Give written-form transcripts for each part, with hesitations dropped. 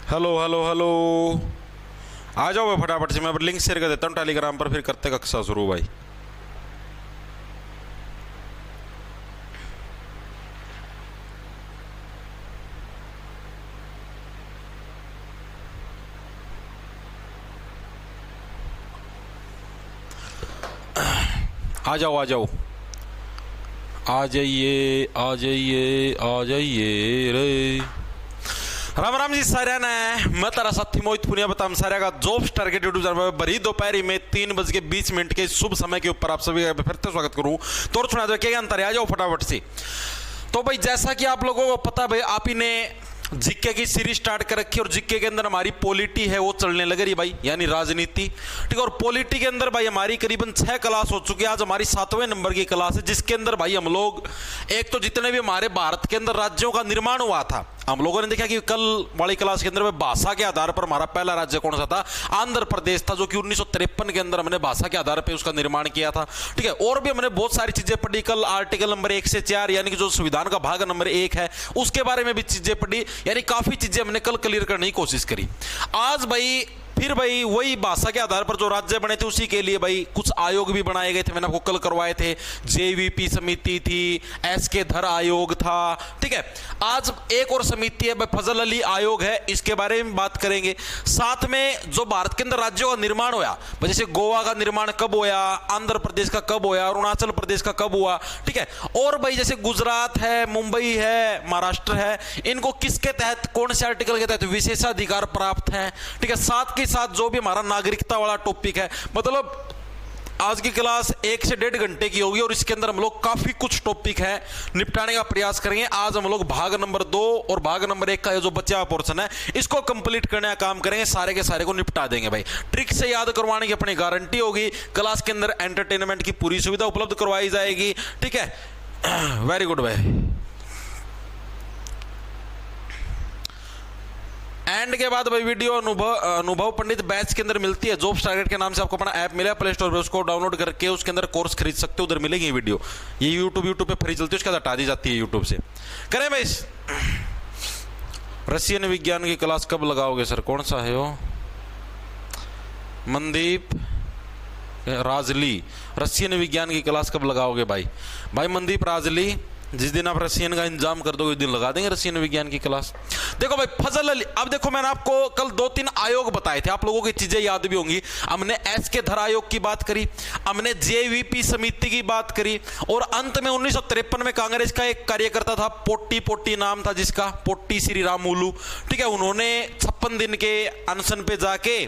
Hello hello hello. आ जाओ भाई फटाफट से, मैं लिंक शेयर कर देता हूँ टेलीग्राम पर, फिर करते कक्षा शुरू भाई। आ जाओ आ जाओ, आ जाइए आ जाइए आ जाइए रे। राम राम जी सारे ने, मैं तेरा साथी मोहित पुनिया बताम सारे का जॉब टारगेट यूट्यूब चैनल पर बड़ी दोपहरी में 3:20 के शुभ समय के ऊपर आप सभी का फिर से स्वागत करूं। तो और सुना दो क्या अंतर है, आ जाओ फटाफट से। तो भाई जैसा कि आप लोगों को पता भाई, आप ही ने जीके की सीरीज स्टार्ट कर रखी है और जीके के अंदर हमारी पॉलिटी है वो चलने लग रही भाई, यानी राजनीति। ठीक है, और पॉलिटी के अंदर भाई हमारी करीबन 6 क्लास हो चुकी है। आज हमारी 7वें नंबर की क्लास है, जिसके अंदर भाई हम लोग एक तो जितने भी हमारे भारत के अंदर राज्यों का निर्माण हुआ था, हम लोगों ने देखा कि कल वाली क्लास के अंदर में भाषा के आधार पर हमारा पहला राज्य कौन सा था, आंध्र प्रदेश था, जो कि 1953 के अंदर हमने भाषा के आधार पर उसका निर्माण किया था। ठीक है, और भी हमने बहुत सारी चीजें पढ़ी कल। आर्टिकल नंबर 1 से 4 यानी कि जो संविधान का भाग नंबर 1 है उसके बारे में भी चीजें पढ़ी, यानी काफी चीजें हमने कल क्लियर करने की कोशिश करी। आज भाई फिर भाई वही भाषा के आधार पर जो राज्य बने थे उसी के लिए भाई कुछ आयोग भी बनाए गए थे, मैंने आपको कल करवाए थे। जेवीपी समिति थी, एसके धर आयोग था। ठीक है, आज एक और समिति है भाई, फजल अली आयोग है, इसके बारे में बात करेंगे। साथ में जो भारत के अंदर राज्यों का निर्माण हुआ, जैसे गोवा का निर्माण कब हुआ, आंध्र प्रदेश का कब हुआ, अरुणाचल प्रदेश का कब हुआ। ठीक है, और भाई जैसे गुजरात है, मुंबई है, महाराष्ट्र है, इनको किसके तहत, कौन से आर्टिकल के तहत विशेषाधिकार प्राप्त है। ठीक है, साथ के साथ जो भी हमारा नागरिकता वाला टॉपिक है, मतलब आज की क्लास 1 से 1.5 घंटे की होगी और इसके अंदर हम लोग काफी कुछ टॉपिक है निपटाने का प्रयास करेंगे। आज हम लोग भाग नंबर 2 और भाग नंबर 1 का जो बचा हुआ पोर्शन है इसको कंप्लीट करने का काम करेंगे, सारे के सारे को निपटा देंगे भाई। ट्रिक से याद करवाने की अपनी गारंटी होगी। क्लास के अंदर एंटरटेनमेंट की पूरी सुविधा उपलब्ध करवाई जाएगी। ठीक है, वेरी गुड भाई। एंड के बाद भाई वीडियो अनुभव पंडित बैच के अंदर मिलती है। जॉब टारगेट के नाम से आपको अपना ऐप मिला प्ले स्टोर पे, उसको डाउनलोड करके उसके अंदर कोर्स खरीद सकते हो, उधर मिलेगी वीडियो। ये यूट्यूब पे फ्री चलती है, उसके बाद हटा दी जाती है यूट्यूब से। करें भाई, रशियन विज्ञान की क्लास कब लगाओगे सर, कौन सा है वो? मनदीप राजली, रशियन विज्ञान की क्लास कब लगाओगे भाई? भाई मनदीप राजली, जिस दिन आप रशियन का इंतजाम कर दोगे उस दिन लगा देंगे रशियन विज्ञान की क्लास। देखो भाई फजल अली, अब देखो मैंने आपको कल 2-3 आयोग बताए थे, आप लोगों की चीजें याद भी होंगी। हमने एस के धर आयोग की बात करी, हमने जेवीपी समिति की बात करी, और अंत में 1953 में कांग्रेस का एक कार्यकर्ता था, पोट्टी नाम था जिसका, पोट्टी श्री रामुलू। ठीक है, उन्होंने 56 दिन के अनशन पे जाके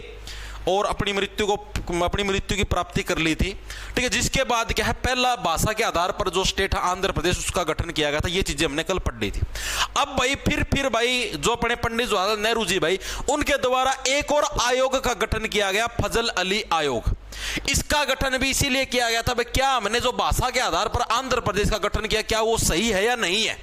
और अपनी मृत्यु की प्राप्ति कर ली थी। ठीक है, जिसके बाद क्या है, पहला भाषा के आधार पर जो स्टेट है आंध्र प्रदेश, उसका गठन किया गया था। ये चीजें हमने कल पढ़ ली थी। अब भाई फिर भाई जो अपने पंडित जवाहरलाल नेहरू जी भाई, उनके द्वारा एक और आयोग का गठन किया गया, फजल अली आयोग। इसका गठन भी इसीलिए किया गया था भाई, क्या हमने जो भाषा के आधार पर आंध्र प्रदेश का गठन किया, क्या वो सही है या नहीं है।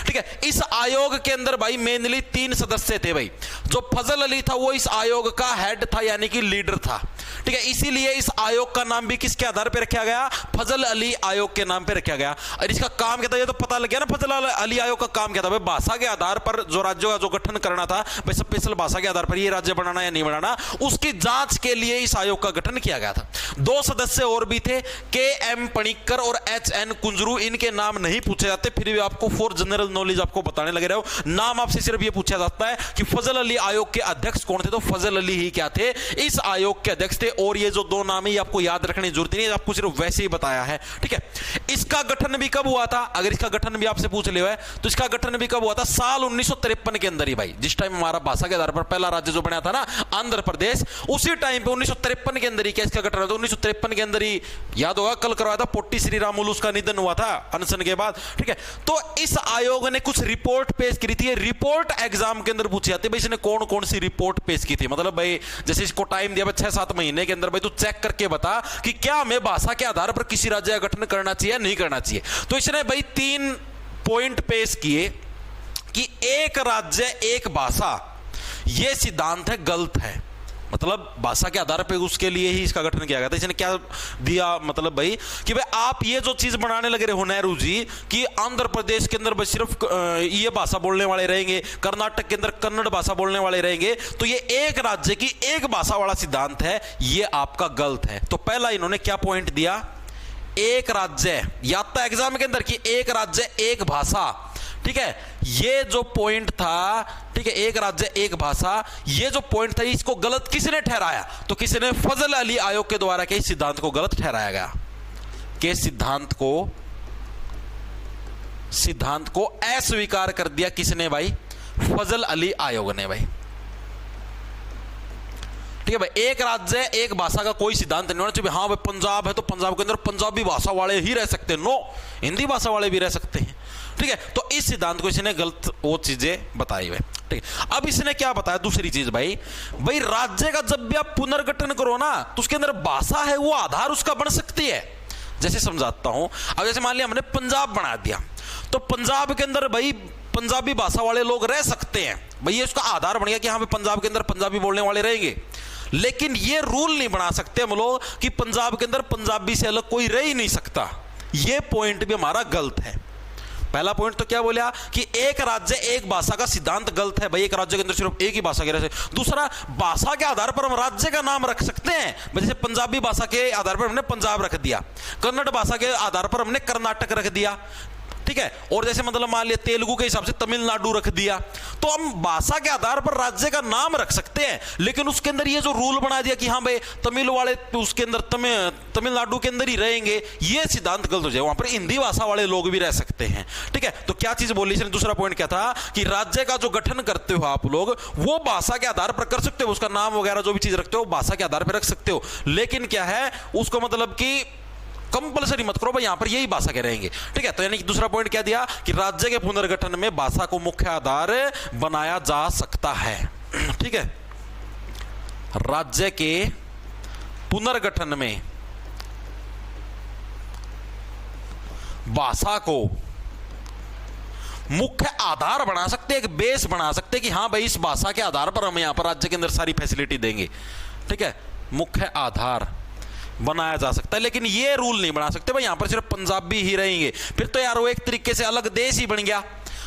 ठीक है, इस आयोग के अंदर भाई मेनली 3 सदस्य थे भाई। जो फजल अली था वो इस आयोग का हेड था, यानी कि लीडर था। ठीक है, इसीलिए इस आयोग का नाम भी किसके आधार पर रखा गया, फजल अली आयोग के नाम पे रखा गया। और इसका काम क्या था, ये तो पता लग गया ना, फजल अली आयोग का काम क्या था भाई, भाषा के आधार पर जो राज्यों का जो गठन करना था भाई, स्पेशल भाषा के आधार पर ये राज्य बनाना या नहीं बनाना, उसकी जांच के लिए इस आयोग का गठन किया गया था। 2 सदस्य और भी थे, के.एम. पणिक्कर और एच.एन. कुंजरू। इनके नाम नहीं पूछे जाते, फिर भी आपको फॉर जनरल नॉलेज आपको बताने लगे रहे हो, नाम आपसे सिर्फ ये पूछा जाता है कि फजल अली आयोग के अध्यक्ष कौन थे, तो फजल अली ही क्या थे, इस आयोग के अध्यक्ष थे। और ये जो 2 नाम है आपको याद रखने की जरूरत नहीं है, आपको सिर्फ वैसे ही बताया है। ठीक है, इसका गठन भी कब हुआ था, अगर इसका गठन भी आपसे पूछ लिया है तो इसका गठन भी कब हुआ था, साल 1953 के अंदर ही भाई, जिस टाइम हमारा भाषा के आधार पर पहला राज्य जो बना था ना आंध्र प्रदेश, उसी टाइम पे 1953 के अंदर ही क्या इसका गठन हुआ था। 1953 के अंदर ही, याद होगा कल करवाया था, पोट्टी श्री रामुलू, उसका निधन हुआ था अनशन के बाद। ठीक है, तो इस आयोग ने कुछ रिपोर्ट पेश की थी। रिपोर्ट एग्जाम के अंदर पूछी जाती है भाई, इसने कौन कौन सी रिपोर्ट पेश की थी, मतलब भाई जैसे इसको टाइम दिया 6-7 महीने के अंदर भाई, तू चेक करके बता कि क्या हमें भाषा के आधार पर किसी राज्य का गठन करना चाहिए या नहीं करना चाहिए। तो इसने भाई 3 पॉइंट पेश किए कि एक राज्य एक भाषा, यह सिद्धांत है गलत है। मतलब भाषा के आधार पे उसके लिए ही इसका गठन किया गया था। इसने क्या दिया मतलब भाई कि भाई आप ये जो चीज बनाने लगे रहे हो नेहरू जी कि आंध्र प्रदेश के अंदर सिर्फ ये भाषा बोलने वाले रहेंगे, कर्नाटक के अंदर कन्नड़ भाषा बोलने वाले रहेंगे, तो ये एक राज्य की एक भाषा वाला सिद्धांत है, ये आपका गलत है। तो पहला इन्होंने क्या पॉइंट दिया, एक राज्य, या तो एग्जाम के अंदर कि एक राज्य एक भाषा, ठीक है, ये जो पॉइंट था, ठीक है, एक राज्य एक भाषा, ये जो पॉइंट था इसको गलत किसने ठहराया, तो किसी ने फजल अली आयोग के द्वारा के सिद्धांत को गलत ठहराया गया, के सिद्धांत को अस्वीकार कर दिया किसने भाई, फजल अली आयोग ने भाई। ठीक है भाई, एक राज्य एक भाषा का कोई सिद्धांत नहीं होना चाहिए। हाँ भाई पंजाब है तो पंजाब के अंदर पंजाबी भाषा वाले ही रह सकते हैं, नो, हिंदी भाषा वाले भी रह सकते हैं। ठीक है, तो इस सिद्धांत को इसने गलत वो चीजें बताई भाई। ठीक है, अब इसने क्या बताया दूसरी चीज भाई राज्य का जब भी आप पुनर्गठन करो ना तो उसके अंदर भाषा है वो आधार उसका बन सकती है। जैसे समझाता हूं, अब जैसे मान लिया हमने पंजाब बना दिया तो पंजाब के अंदर भाई पंजाबी भाषा वाले लोग रह सकते हैं भाई, ये उसका आधार बन गया कि हाँ भाई पंजाब के अंदर पंजाबी बोलने वाले रहेंगे। लेकिन ये रूल नहीं बना सकते हम लोग कि पंजाब के अंदर पंजाबी से अलग कोई रह ही नहीं सकता। ये पॉइंट भी हमारा गलत है। पहला पॉइंट तो क्या बोला कि एक राज्य एक भाषा का सिद्धांत गलत है भाई, एक राज्य के अंदर सिर्फ एक ही भाषा के रह सकते। दूसरा, भाषा के आधार पर हम राज्य का नाम रख सकते हैं, जैसे पंजाबी भाषा के आधार पर हमने पंजाब रख दिया, कन्नड़ भाषा के आधार पर हमने कर्नाटक रख दिया, ठीक है, और जैसे मतलब मान लिया तेलुगु के हिसाब से तमिलनाडु रख दिया। तो हम भाषा के आधार पर राज्य का नाम रख सकते हैं, लेकिन उसके अंदर ये जो रूल बना दिया कि हाँ भाई तमिल वाले उसके अंदर तमिलनाडु के अंदर ही रहेंगे, ये सिद्धांत गलत हो जाए, वहां पर हिंदी भाषा वाले लोग भी रह सकते हैं। ठीक है, तो क्या चीज बोली इसने, दूसरा पॉइंट क्या था कि राज्य का जो गठन करते हो आप लोग वो भाषा के आधार पर कर सकते हो, उसका नाम वगैरह जो भी चीज रखते हो भाषा के आधार पर रख सकते हो, लेकिन क्या है उसको मतलब कि कंपल्सरी मत करो भाई यहां पर यही भाषा के रहेंगे। ठीक है, तो यानी कि दूसरा पॉइंट क्या दिया कि राज्य के पुनर्गठन में भाषा को मुख्य आधार बनाया जा सकता है। ठीक है, राज्य के पुनर्गठन में भाषा को मुख्य आधार बना सकते, एक बेस बना सकते कि हाँ भाई इस भाषा के आधार पर हम यहां पर राज्य के अंदर सारी फैसिलिटी देंगे। ठीक है, मुख्य आधार बनाया जा सकता है, लेकिन ये रूल नहीं बना सकते भाई यहां पर सिर्फ पंजाबी ही रहेंगे, फिर तो यार वो एक तरीके से अलग देश ही बन गया।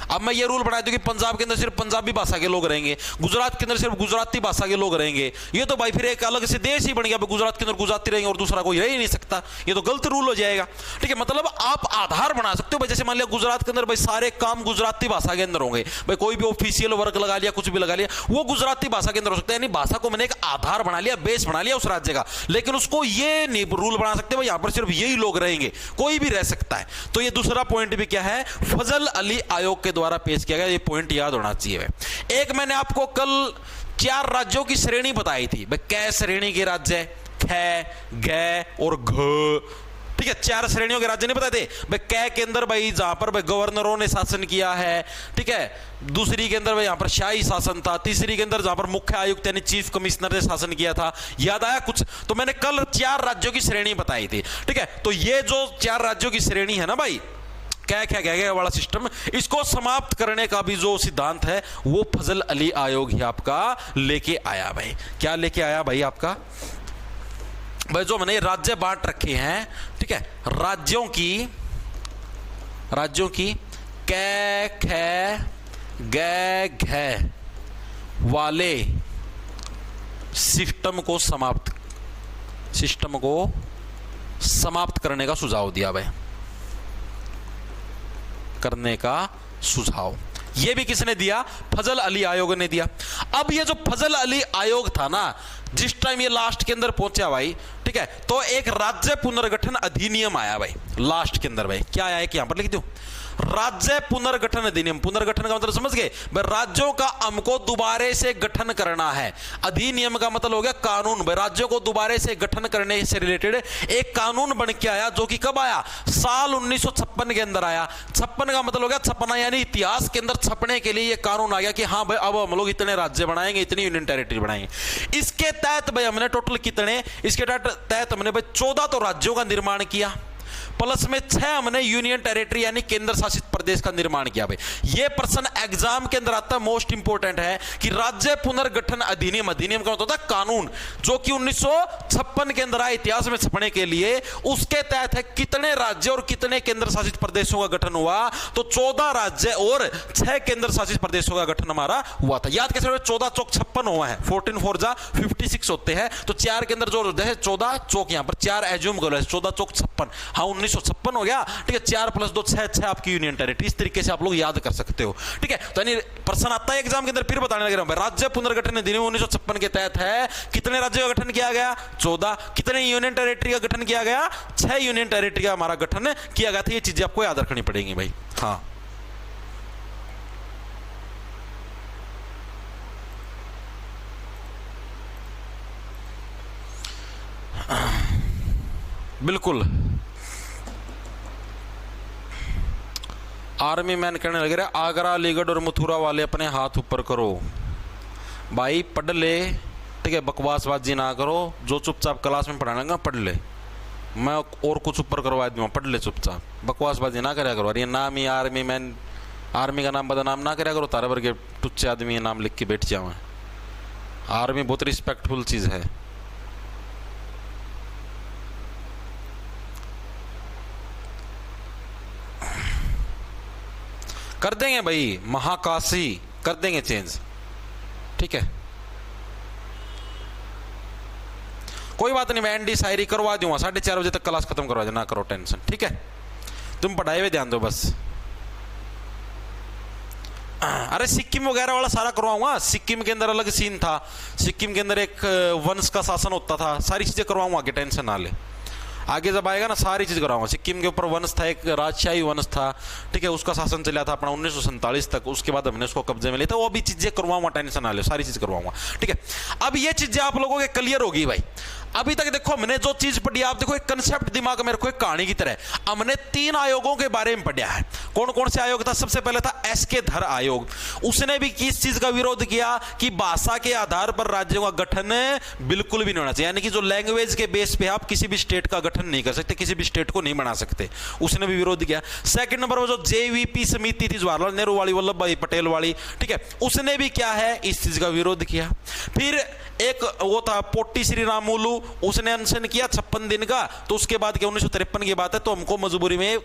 अब मैं ये रूल बना दूं कि पंजाब के अंदर सिर्फ पंजाबी भाषा के लोग रहेंगे, गुजरात के अंदर सिर्फ गुजराती भाषा के लोग रहेंगे, ये तो भाई फिर एक अलग से देश ही बन गया, गुजरात के अंदर गुजराती रहेंगे और दूसरा कोई रह ही नहीं सकता, ये तो गलत रूल हो जाएगा। ठीक है, मतलब आप आधार बना सकते हो भाई, जैसे मान लिया गुजरात के अंदर भाई सारे काम गुजराती भाषा के अंदर होंगे भाई, कोई भी ऑफिशियल वर्क लगा लिया कुछ भी लगा लिया वो गुजराती भाषा के अंदर हो सकता है, यानी भाषा को मैंने एक आधार बना लिया, बेस बना लिया उस राज्य का, लेकिन उसको ये नहीं रूल बना सकते भाई यहां पर सिर्फ यही लोग रहेंगे, कोई भी रह सकता है। तो ये दूसरा पॉइंट भी क्या है, फजल अली आयोग के द्वारा पेश किया गया, ये पॉइंट याद होना चाहिए। एक मैंने आपको कल 4 राज्यों की श्रेणी बताई थी भाई, कै श्रेणी के राज्य, ख, ग और घ। ठीक है, 4 श्रेणियों के राज्य नहीं बताए थे भाई, कै के अंदर भाई जहां पर भाई गवर्नरों ने शासन किया है, ठीक है, दूसरी के अंदर भाई यहां पर शाही शासन था, तीसरी के अंदर जहां पर मुख्य आयुक्त यानी चीफ कमिश्नर ने शासन किया था, याद आया कुछ। तो मैंने कल 4 राज्यों की श्रेणी बताई थी। ठीक है, तो ये जो 4 राज्यों की श्रेणी है ना भाई, क्या वाला सिस्टम, इसको समाप्त करने का भी जो सिद्धांत है वो फजल अली आयोग ही आपका लेके आया भाई। क्या लेके आया भाई आपका भाई, जो मैंने राज्य बांट रखे हैं, ठीक है, राज्यों की कै ख ग घ वाले सिस्टम को समाप्त करने का सुझाव दिया भाई, करने का सुझाव। ये भी किसने दिया, फजल अली आयोग ने दिया। अब ये जो फजल अली आयोग था ना, जिस टाइम ये लास्ट के अंदर पहुंचा भाई, ठीक है, तो एक राज्य पुनर्गठन अधिनियम आया भाई लास्ट के अंदर भाई, क्या आया है कि यहां पर लिख दो, राज्य पुनर्गठन अधिनियम। पुनर्गठन का मतलब समझ गए भाई, राज्यों का हमको दोबारे से गठन करना है। अधिनियम का मतलब हो गया कानून भाई, राज्यों को दोबारे से गठन करने से रिलेटेड एक कानून बन के आया, जो कि कब आया, साल 1956 के अंदर आया। 56 का मतलब हो गया छपना, यानी इतिहास के अंदर छपने के लिए ये कानून आ गया कि हाँ भाई अब हम लोग इतने राज्य बनाएंगे, इतनी यूनियन टेरिटरी बनाएंगे। इसके तहत भाई हमने टोटल कितने, इसके तहत हमने भाई 14 तो राज्यों का निर्माण किया, प्लस में 6 हमने यूनियन टेरिटरी यानी केंद्र शासित प्रदेश का निर्माण किया भाई। ये प्रश्न एग्जाम के अंदर आता है, मोस्ट इंपोर्टेंट है कि राज्य पुनर्गठन अधिनियम, अधिनियम का मतलब होता है कानून, जो कि 1956 के अंदर आया इतिहास में छपने के लिए, उसके तहत है कितने राज्य और कितने केंद्र शासित प्रदेशों का गठन हुआ, तो 14 राज्य और 6 केंद्र शासित प्रदेशों का गठन हमारा हुआ था। याद कैसे, 14 चौक 56 हुआ है, 14 4 जा 56 होते हैं, तो 4 के अंदर जो 14 चौक, यहां पर 4 एज्यूम करो, 14 चौक 56, हाँ 1956 हो गया, ठीक है। 4 + 2 6 आपकी यूनियन टेरिटरी, इस तरीके से आप लोग याद कर सकते हो, ठीक है। तो यानी प्रश्न आता है एग्जाम के अंदर, फिर बताने लग रहा हूं, राज्य पुनर्गठन अधिनियम 1956 के तहत है कितने राज्यों का गठन किया गया, 14, कितने यूनियन टेरिटरी का गठन किया गया, 6 यूनियन टेरिटरी का हमारा गठन किया गया था। ये चीजें आपको याद रखनी पड़ेंगी भाई, हाँ। बिल्कुल, आर्मी मैन कहने लगे रहे आगरा, अलीगढ़ और मथुरा वाले अपने हाथ ऊपर करो। भाई पढ़ ले, ठीक है, बकवासबाजी ना करो, जो चुपचाप क्लास में पढ़ाना पढ़ ले, मैं और कुछ ऊपर करवा दूंगा, पढ़ ले चुपचाप, बकवासबाजी ना कराया करो। अरे नाम ही आर्मी मैन, आर्मी का नाम बदनाम ना कराया करो, तारे भर के टुच्चे आदमी नाम लिख के बैठ जाओ। आर्मी बहुत रिस्पेक्टफुल चीज़ है। कर देंगे भाई, महाकाशी कर देंगे चेंज, ठीक है, कोई बात नहीं, मैं एनडी शायरी करवा दूंगा, 4:30 बजे तक क्लास खत्म करवा देना, करो टेंशन, ठीक है। तुम पढ़ाई में ध्यान दो बस। अरे सिक्किम वगैरह वाला सारा करवाऊंगा, सिक्किम के अंदर अलग सीन था, सिक्किम के अंदर एक वंश का शासन होता था, सारी चीजें करवाऊंगा, आगे टेंशन ना ले, आगे जब आएगा ना सारी चीज कराऊंगा। सिक्किम के ऊपर वंश था, एक राजशाही वंश था, ठीक है, उसका शासन चला था अपना 1947 तक, उसके बाद हमने उसको कब्जे में लिया था, वो भी चीजें करवाऊंगा, टेंशन ना ले, सारी चीज करवाऊंगा, ठीक है। अब ये चीजें आप लोगों के क्लियर होगी भाई। अभी तक देखो हमने जो चीज पढ़ी, आप देखो एक कंसेप्ट दिमाग में रखो, एक कहानी की तरह। हमने 3 आयोगों के बारे में पढ़ा है। कौन कौन से आयोग था? सबसे पहले था एसके धर आयोग, उसने भी किस चीज का विरोध किया कि भाषा के आधार पर राज्यों का गठन बिल्कुल भी नहीं होना चाहिए, यानी कि जो लैंग्वेज के बेस पे आप किसी भी स्टेट का गठन नहीं कर सकते, किसी भी स्टेट को नहीं बना सकते, उसने भी विरोध किया। सेकंड नंबर पर जो जेवीपी समिति थी, जवाहरलाल नेहरू वाली, वल्लभ भाई पटेल वाली, ठीक है, उसने भी क्या है, इस चीज का विरोध किया। फिर एक वो था पोटी श्री रामुलु, उसने अनशन किया 56 दिन का, तो उसके बाद क्या 1953 की बात है, तो हमको मजबूरी में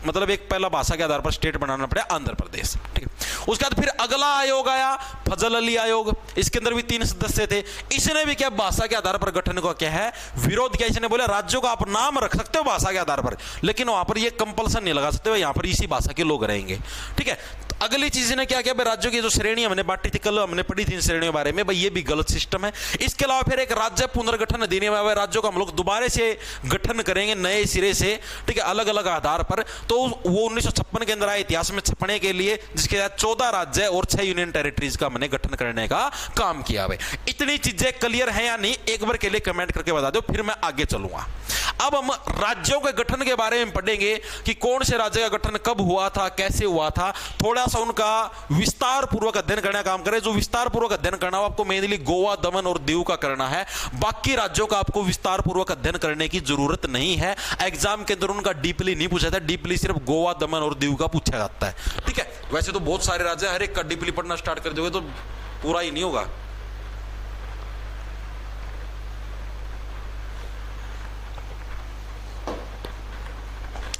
मतलब एक पहला भाषा के आधार पर स्टेट बनाना पड़ा आंध्र प्रदेश, ठीक है। उसके बाद फिर अगला आयोग आया फजल अली आयोग, इसके अंदर भी 3 सदस्य थे, इसने भी क्या भाषा के आधार पर गठन को क्या है विरोध किया। इसने बोला राज्यों का आप नाम रख सकते हो भाषा के आधार पर, लेकिन वहां पर ये कंपल्सन नहीं लगा सकते, यहां पर इसी भाषा के लोग रहेंगे, ठीक है। अगली चीज ने क्या किया भाई, राज्यों की जो श्रेणी हमने बांटी थी, कल हमने पढ़ी थी इन श्रेणियों के बारे में, भाई ये भी गलत सिस्टम है। इसके अलावा फिर एक राज्य पुनर्गठन अधिनियम है, राज्यों का हम लोग दोबारा से गठन करेंगे नए सिरे से, ठीक है, अलग अलग आधार पर, तो वो 1956 के अंदर आए इतिहास में छपने के लिए, जिसके साथ 14 राज्य और 6 यूनियन टेरिटरीज का हमने गठन करने का काम किया। भाई इतनी चीजें क्लियर है या नहीं, एक बार के लिए कमेंट करके बता दो, फिर मैं आगे चलूंगा। अब हम राज्यों के गठन के बारे में पढ़ेंगे कि कौन से राज्य का गठन कब हुआ था, कैसे हुआ था, थोड़ा सा उनका विस्तार पूर्वक अध्ययन करने का काम करें। जो विस्तार पूर्वक अध्ययन करना हो आपको मेनली गोवा, दमन और दीव का करना है, बाकी राज्यों का आपको विस्तार पूर्वक अध्ययन करने की जरूरत नहीं है। एग्जाम के अंदर उनका डीपली नहीं पूछा था, डीपली सिर्फ गोवा, दमन और दीव का पूछा जाता है, ठीक है। वैसे तो बहुत सारे राज्य, हर एक का डीपली पढ़ना स्टार्ट कर दोगे तो पूरा ही नहीं होगा।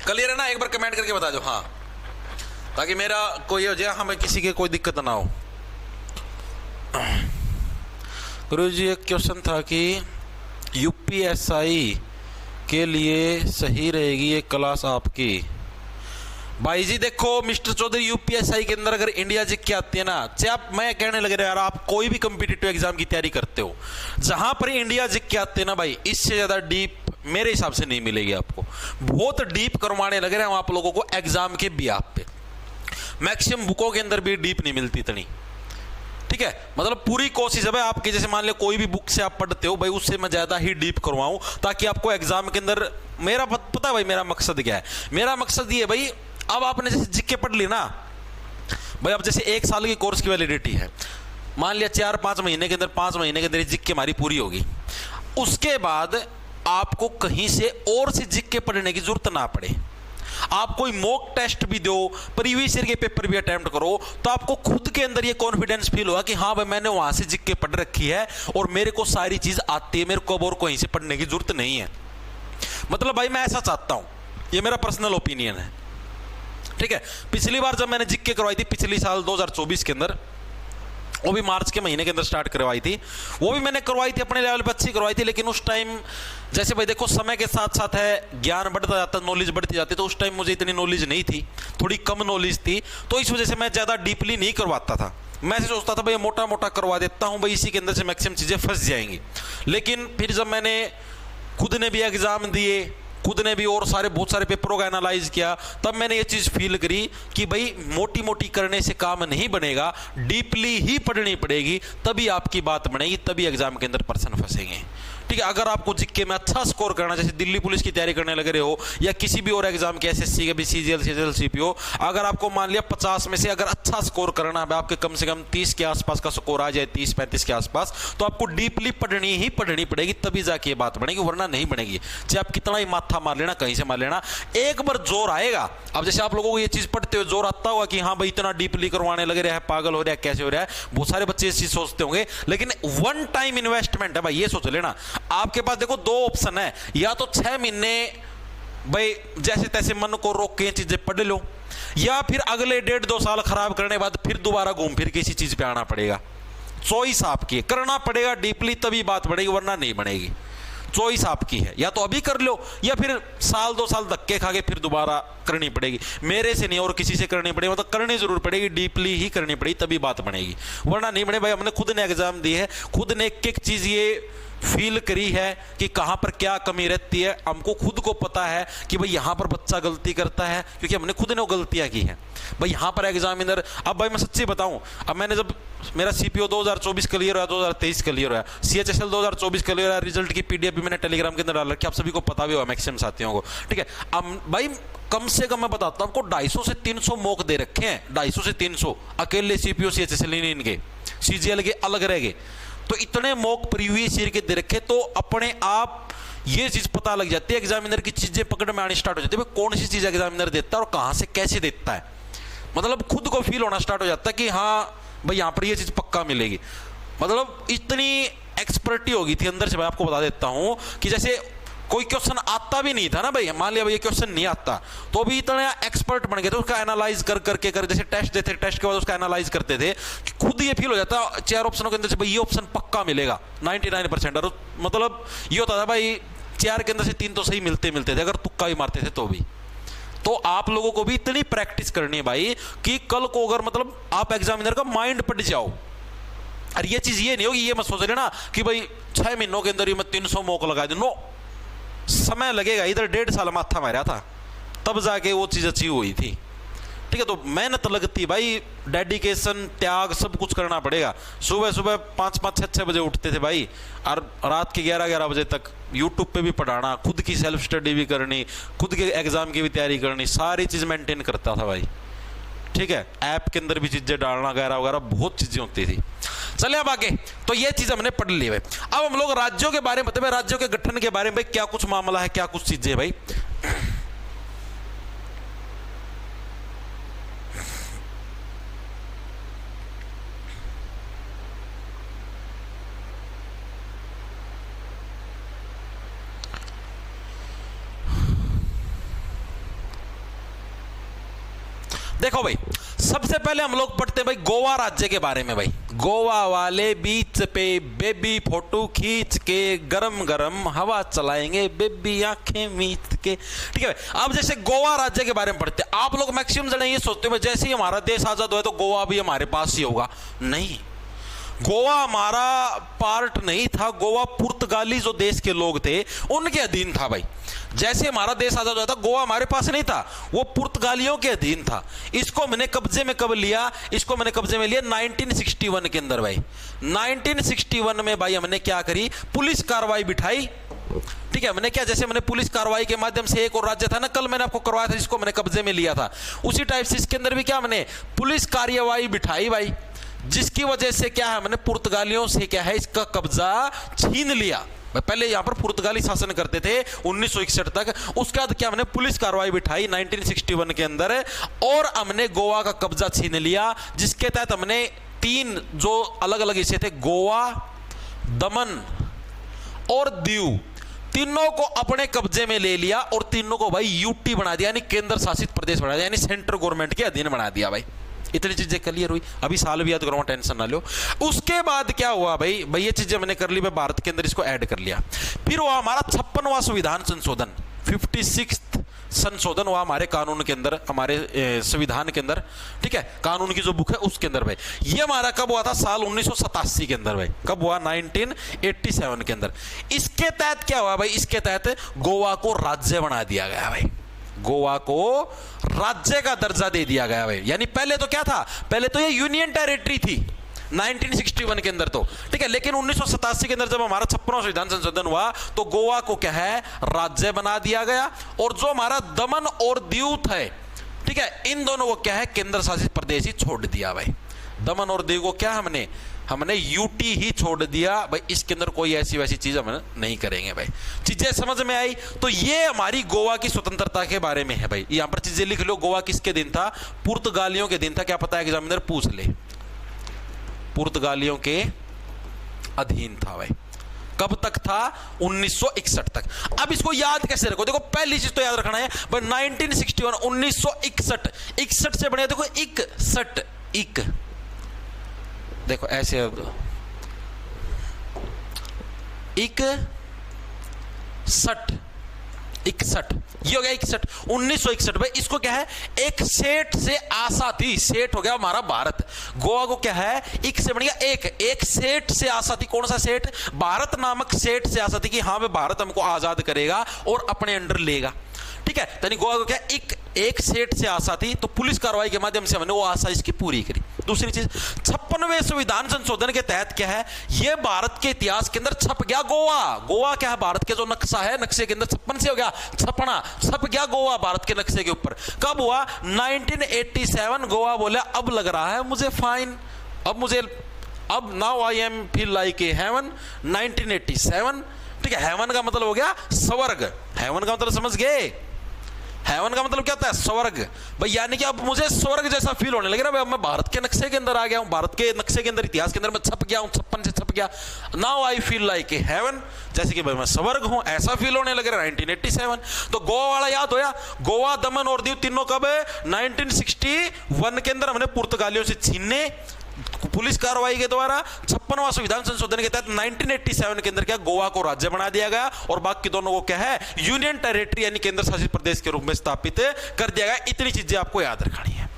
क्लियर है ना, एक बार कमेंट करके बता दो हाँ, ताकि मेरा कोई हो जाए, हमें किसी के कोई दिक्कत ना हो। गुरुजी एक क्वेश्चन था कि यूपीएसआई के लिए सही रहेगी ये क्लास आपकी। भाई जी देखो मिस्टर चौधरी, यूपीएसआई के अंदर अगर इंडिया जीत के आती है ना, चाहे आप, मैं कहने लगे यार आप कोई भी कम्पिटिटिव एग्जाम की तैयारी करते हो, जहां पर इंडिया जीत के आते हैं ना भाई, इससे ज्यादा डीप मेरे हिसाब से नहीं मिलेगी आपको। बहुत डीप करवाने लगे रहे आप लोगों को एग्जाम के बिहाफ पे, मैक्सिमम बुकों के अंदर भी डीप नहीं मिलती इतनी, ठीक है। मतलब पूरी कोशिश है भाई आपकी, जैसे मान लो कोई भी बुक से आप पढ़ते हो भाई, उससे मैं ज्यादा ही डीप करवाऊं, ताकि आपको एग्जाम के अंदर, मेरा पता है भाई मेरा मकसद क्या है, मेरा मकसद ये भाई, अब आपने जैसे जीके पढ़ ली ना भाई, अब जैसे 1 साल की कोर्स की वैलिडिटी है, मान लिया 4-5 महीने के अंदर, 5 महीने के अंदर जीके हमारी पूरी होगी, उसके बाद आपको कहीं से और से जिक्के पढ़ने की जरूरत ना पड़े। आप कोई मॉक टेस्ट भी दो, प्रीवियस ईयर के पेपर भी अटेम्प्ट करो, तो आपको खुद के अंदर ये कॉन्फिडेंस फील होगा कि हाँ भाई मैंने वहां से जिक्के पढ़ रखी है और मेरे को सारी चीज आती है, मेरे को अब और कहीं से पढ़ने की जरूरत नहीं है। मतलब भाई मैं ऐसा चाहता हूं, ये मेरा पर्सनल ओपिनियन है, ठीक है। पिछली बार जब मैंने जिक्के करवाई थी पिछली साल 2024 के अंदर, वो भी मार्च के महीने के अंदर स्टार्ट करवाई थी, वो भी मैंने करवाई थी अपने लेवल पर अच्छी करवाई थी। लेकिन उस टाइम जैसे भाई देखो समय के साथ साथ है ज्ञान बढ़ता जाता, नॉलेज बढ़ती जाती, तो उस टाइम मुझे इतनी नॉलेज नहीं थी, थोड़ी कम नॉलेज थी, तो इस वजह से मैं ज़्यादा डीपली नहीं करवाता था। मैं सोचता था भाई मोटा मोटा करवा देता हूँ भाई, इसी के अंदर से मैक्सिमम चीज़ें फंस जाएंगी। लेकिन फिर जब मैंने खुद ने भी एग्ज़ाम दिए, खुद ने भी और बहुत सारे पेपरों का एनालाइज किया, तब मैंने ये चीज़ फील करी कि भाई मोटी मोटी करने से काम नहीं बनेगा, डीपली ही पढ़नी पड़ेगी, तभी आपकी बात बनेगी, तभी एग्जाम के अंदर पर्सन फंसेंगे, ठीक है। अगर आपको जिक्के में अच्छा स्कोर करना, जैसे दिल्ली पुलिस की तैयारी करने लग रहे हो या किसी भी और एग्जाम के एसएससी के भी, सीजीएल सीपीओ, अगर आपको मान लिया 50 में से अगर अच्छा स्कोर करना है, आपके कम से कम 30 के आसपास का स्कोर आ जाए, 30-35 के आसपास, तो आपको डीपली पढ़नी ही पढ़नी पड़ेगी, तभी जाके ये बात बनेगी, वरना नहीं बनेगी। चाहे आप कितना ही माथा मार लेना, कहीं से मार लेना, एक बार जोर आएगा। अब जैसे आप लोगों को ये चीज पढ़ते हुए जोर आता होगा कि हाँ भाई इतना डीपली करवाने लग रहा है, पागल हो रहा है, कैसे हो रहा है, बहुत सारे बच्चे इस चीज सोचते होंगे, लेकिन वन टाइम इन्वेस्टमेंट है भाई, ये सोच लेना। आपके पास देखो 2 ऑप्शन है, या तो 6 महीने भाई जैसे तैसे मन को रोक के चीजें पढ़ लो, या फिर अगले 1.5-2 साल खराब करने के बाद फिर दोबारा घूम फिर के इसी चीज पे आना पड़ेगा। चॉइस आपकी है, करना पड़ेगा डीपली तभी बात बढ़ेगी, वरना नहीं बनेगी। चॉइस आपकी है, या तो अभी कर लो या फिर 1-2 साल धक्के खा के फिर दोबारा करनी पड़ेगी। मेरे से नहीं और किसी से करनी पड़ेगी, मतलब करनी जरूर पड़ेगी, डीपली ही करनी पड़ेगी, तभी बात बनेगी, वरना नहीं बने। भाई हमने खुद ने एग्जाम दी है, खुद ने एक एक चीज ये फील करी है कि कहां पर क्या कमी रहती है, हमको खुद को पता है कि भाई यहां पर बच्चा गलती करता है, क्योंकि हमने खुद ने वो गलतियां की हैं भाई। यहां पर एग्जामिनर, अब भाई मैं सच्ची बताऊं, अब मैंने जब मेरा सीपीओ 2024 क्लियर हुआ, 2023 क्लियर हुआ, सीएचएसएल 2024 क्लियर हुआ, रिजल्ट की पीडीएफ भी मैंने टेलीग्राम के अंदर डाल रखी है, आप सभी को पता भी होगा मैक्सिमम साथियों को, ठीक है। अब भाई कम से कम मैं बताता हूं, आपको 250 से 300 मॉक दे रखे हैं, 250 से 300 अकेले सीपीओ सीएचएसएल इनके, सीजीएल के अलग रह गए, तो इतने मॉक प्रीवियस ईयर के दे रखे, तो अपने आप ये चीज पता लग जाती है, एग्जामिनर की चीजें पकड़ में आनी स्टार्ट हो जाती है, कौन सी चीज एग्जामिनर देता है और कहां से कैसे देता है, मतलब खुद को फील होना स्टार्ट हो जाता है कि हाँ भाई यहां पर ये चीज पक्का मिलेगी। मतलब इतनी एक्सपर्टी होगी थी अंदर से, मैं आपको बता देता हूं कि जैसे कोई क्वेश्चन आता भी नहीं था ना भाई, मान लिया भाई ये क्वेश्चन नहीं आता, तो भी इतना एक्सपर्ट बन गए थे, उसका एनालाइज कर करके जैसे टेस्ट देते, टेस्ट के बाद उसका एनालाइज करते थे कि खुद ये फील हो जाता 4 ऑप्शनों के अंदर से भाई ये ऑप्शन पक्का मिलेगा 99%, और मतलब ये होता था भाई 4 के अंदर से 3 तो सही मिलते थे, अगर तुक्का भी मारते थे तो भी। तो आप लोगों को भी इतनी प्रैक्टिस करनी है भाई कि कल को अगर मतलब आप एग्जामिनर का माइंड पढ़ जाओ, और ये चीज ये नहीं होगी, ये मत सोच लेना कि भाई 6 महीनों के अंदर ही मैं 300 मॉक लगा दूं, नो, समय लगेगा, इधर 1.5 साल माथा मारा था तब जाके वो चीज अचीव हुई थी, ठीक है। तो मेहनत लगती भाई, डेडिकेशन, त्याग, सब कुछ करना पड़ेगा। सुबह सुबह 5-5, 6-6 बजे उठते थे भाई, और रात के 11-11 बजे तक यूट्यूब पे भी पढ़ाना, खुद की सेल्फ स्टडी भी करनी, खुद के एग्जाम की भी तैयारी करनी, सारी चीज मेंटेन करता था भाई, ठीक है। ऐप के अंदर भी चीजें डालना वगैरह वगैरह बहुत चीजें होती थी। चलिए अब आगे, तो ये चीज हमने पढ़ ली भाई। अब हम लोग राज्यों के बारे में बताते हैं, राज्यों के गठन के बारे में क्या कुछ मामला है, क्या कुछ चीजें भाई। देखो भाई, सबसे पहले हम लोग पढ़ते हैं भाई गोवा राज्य के बारे में भाई। गोवा वाले बीच पे बेबी फोटो खींच के गरम गरम हवा चलाएंगे, बेबी आंखें मीच के, ठीक है भाई। अब जैसे गोवा राज्य के बारे में पढ़ते हैं, आप लोग मैक्सिमम जने ये सोचते हो जैसे ही हमारा देश आजाद हुआ तो गोवा भी हमारे पास ही होगा, नहीं, गोवा हमारा पार्ट नहीं था, गोवा पुर्तगाली जो देश के लोग थे उनके अधीन था भाई। जैसे हमारा देश आजाद हुआ था गोवा हमारे पास नहीं था, वो पुर्तगालियों के अधीन था। इसको मैंने कब्जे में कब लिया, इसको मैंने कब्जे में लिया 1961 के अंदर भाई। 1961 में भाई हमने क्या करी, पुलिस कार्रवाई बिठाई, ठीक है। मैंने क्या, जैसे मैंने पुलिस कार्रवाई के माध्यम से एक और राज्य था ना, कल मैंने आपको करवाया था जिसको मैंने कब्जे में लिया था, उसी टाइप से इसके अंदर भी क्या मैंने पुलिस कार्रवाई बिठाई भाई, जिसकी वजह से क्या है, मैंने पुर्तगालियों से क्या है इसका कब्जा छीन लिया। पहले यहां पर पुर्तगाली शासन करते थे 1961 तक। उसके बाद क्या हमने पुलिस कार्रवाई बिठाई 1961 के अंदर और हमने गोवा का कब्जा छीन लिया, जिसके तहत हमने 3 जो अलग अलग हिस्से थे, गोवा, दमन और दीव, तीनों को अपने कब्जे में ले लिया और तीनों को भाई यूटी बना दिया, यानी केंद्र शासित प्रदेश बना दिया, यानी सेंट्रल गवर्नमेंट के अधीन बना दिया भाई। इतनी चीजें क्लियर हुई। अभी साल भी याद करो, टेंशन ना लो। उसके बाद क्या हुआ भाई, ये चीजें मैंने कर ली, मैं भारत के अंदर इसको ऐड कर लिया। फिर हुआ हमारा 56वां संविधान संशोधन, 56th संशोधन हुआ हमारे कानून के अंदर, हमारे संविधान के अंदर, ठीक है, कानून की जो बुक है उसके अंदर भाई। ये हमारा कब हुआ था, साल 1987 के अंदर भाई। कब हुआ, 1987 के अंदर। इसके तहत क्या हुआ भाई, इसके तहत गोवा को राज्य बना दिया गया भाई, गोवा को राज्य का दर्जा दे दिया गया भाई। यानी पहले तो क्या था, पहले तो ये यूनियन टेरिटरी थी 1961 के अंदर तो, ठीक है, लेकिन 1987 के अंदर जब हमारा 56वां संविधान संशोधन हुआ तो गोवा को क्या है, राज्य बना दिया गया। और जो हमारा दमन और दीव थे, ठीक है, इन दोनों को क्या है, केंद्र शासित प्रदेश ही छोड़ दिया भाई। दमन और दीव को क्या हमने यूटी ही छोड़ दिया भाई। इसके अंदर कोई ऐसी वैसी चीज हम नहीं करेंगे भाई। चीजें समझ में आई? तो ये हमारी गोवा की स्वतंत्रता के बारे में है भाई। यहां पर चीजें लिख लो, गोवा किसके दिन था, पुर्तगालियों के दिन था। क्या पता है, एग्जामिनर पूछ ले, पुर्तगालियों के अधीन था भाई। कब तक था, 1961 तक। अब इसको याद कैसे रखो, देखो पहली चीज तो याद रखना है भाई 1961, 1961, 61 से बढ़िया देखो 61, इक देखो ऐसे 61, ये हो गया 61, 1961 भाई। इसको क्या है, एक सेठ से आशा थी, सेठ हो गया हमारा भारत। गोवा को क्या है, एक से बढ़िया एक सेठ से आशा थी। कौन सा सेठ, भारत नामक सेठ से आशा थी कि हाँ भाई भारत हमको आजाद करेगा और अपने अंडर लेगा, ठीक है। यानी गोवा को क्या एक सेठ से आशा थी, तो पुलिस कार्रवाई के माध्यम से हमने वो आशा इसकी पूरी करी। दूसरी चीज, 56वें संविधान संशोधन के तहत क्या है, ये भारत के इतिहास के अंदर छप गया गोवा। गोवा क्या है, भारत के जो नक्शा है, नक्शे के अंदर 56 से हो गया छपना, छप गया गोवा भारत के नक्शे के ऊपर। कब हुआ, 1987। गोवा बोला अब लग रहा है मुझे फाइन, अब now I am feel like a heaven, 1987, ठीक है। हेवन का मतलब हो गया स्वर्ग, हेवन का मतलब समझ गए, हेवन का मतलब क्या होता है, स्वर्ग भाई। यानी कि अब मुझे स्वर्ग जैसा फील होने लगे ना भाई, अब मैं भारत के नक्शे के अंदर आ गया हूं, भारत के नक्शे के अंदर, इतिहास के अंदर मैं छप गया हूं, 56 से छप गया। Now I feel like a heaven, जैसे कि भाई मैं स्वर्ग हूं, ऐसा फील होने लगे 1987। तो गोवा वाला याद होया, गोवा, दमन और दीव तीनों कब है, 1961 के अंदर हमने पुर्तगालियों से छीनने, पुलिस कार्रवाई के द्वारा 56वां संविधान संशोधन के तहत 1987 के अंदर क्या, गोवा को राज्य बना दिया गया और बाकी दोनों को क्या है, यूनियन टेरिटरी यानी केंद्र शासित प्रदेश के रूप में स्थापित कर दिया गया। इतनी चीजें आपको याद रखनी है।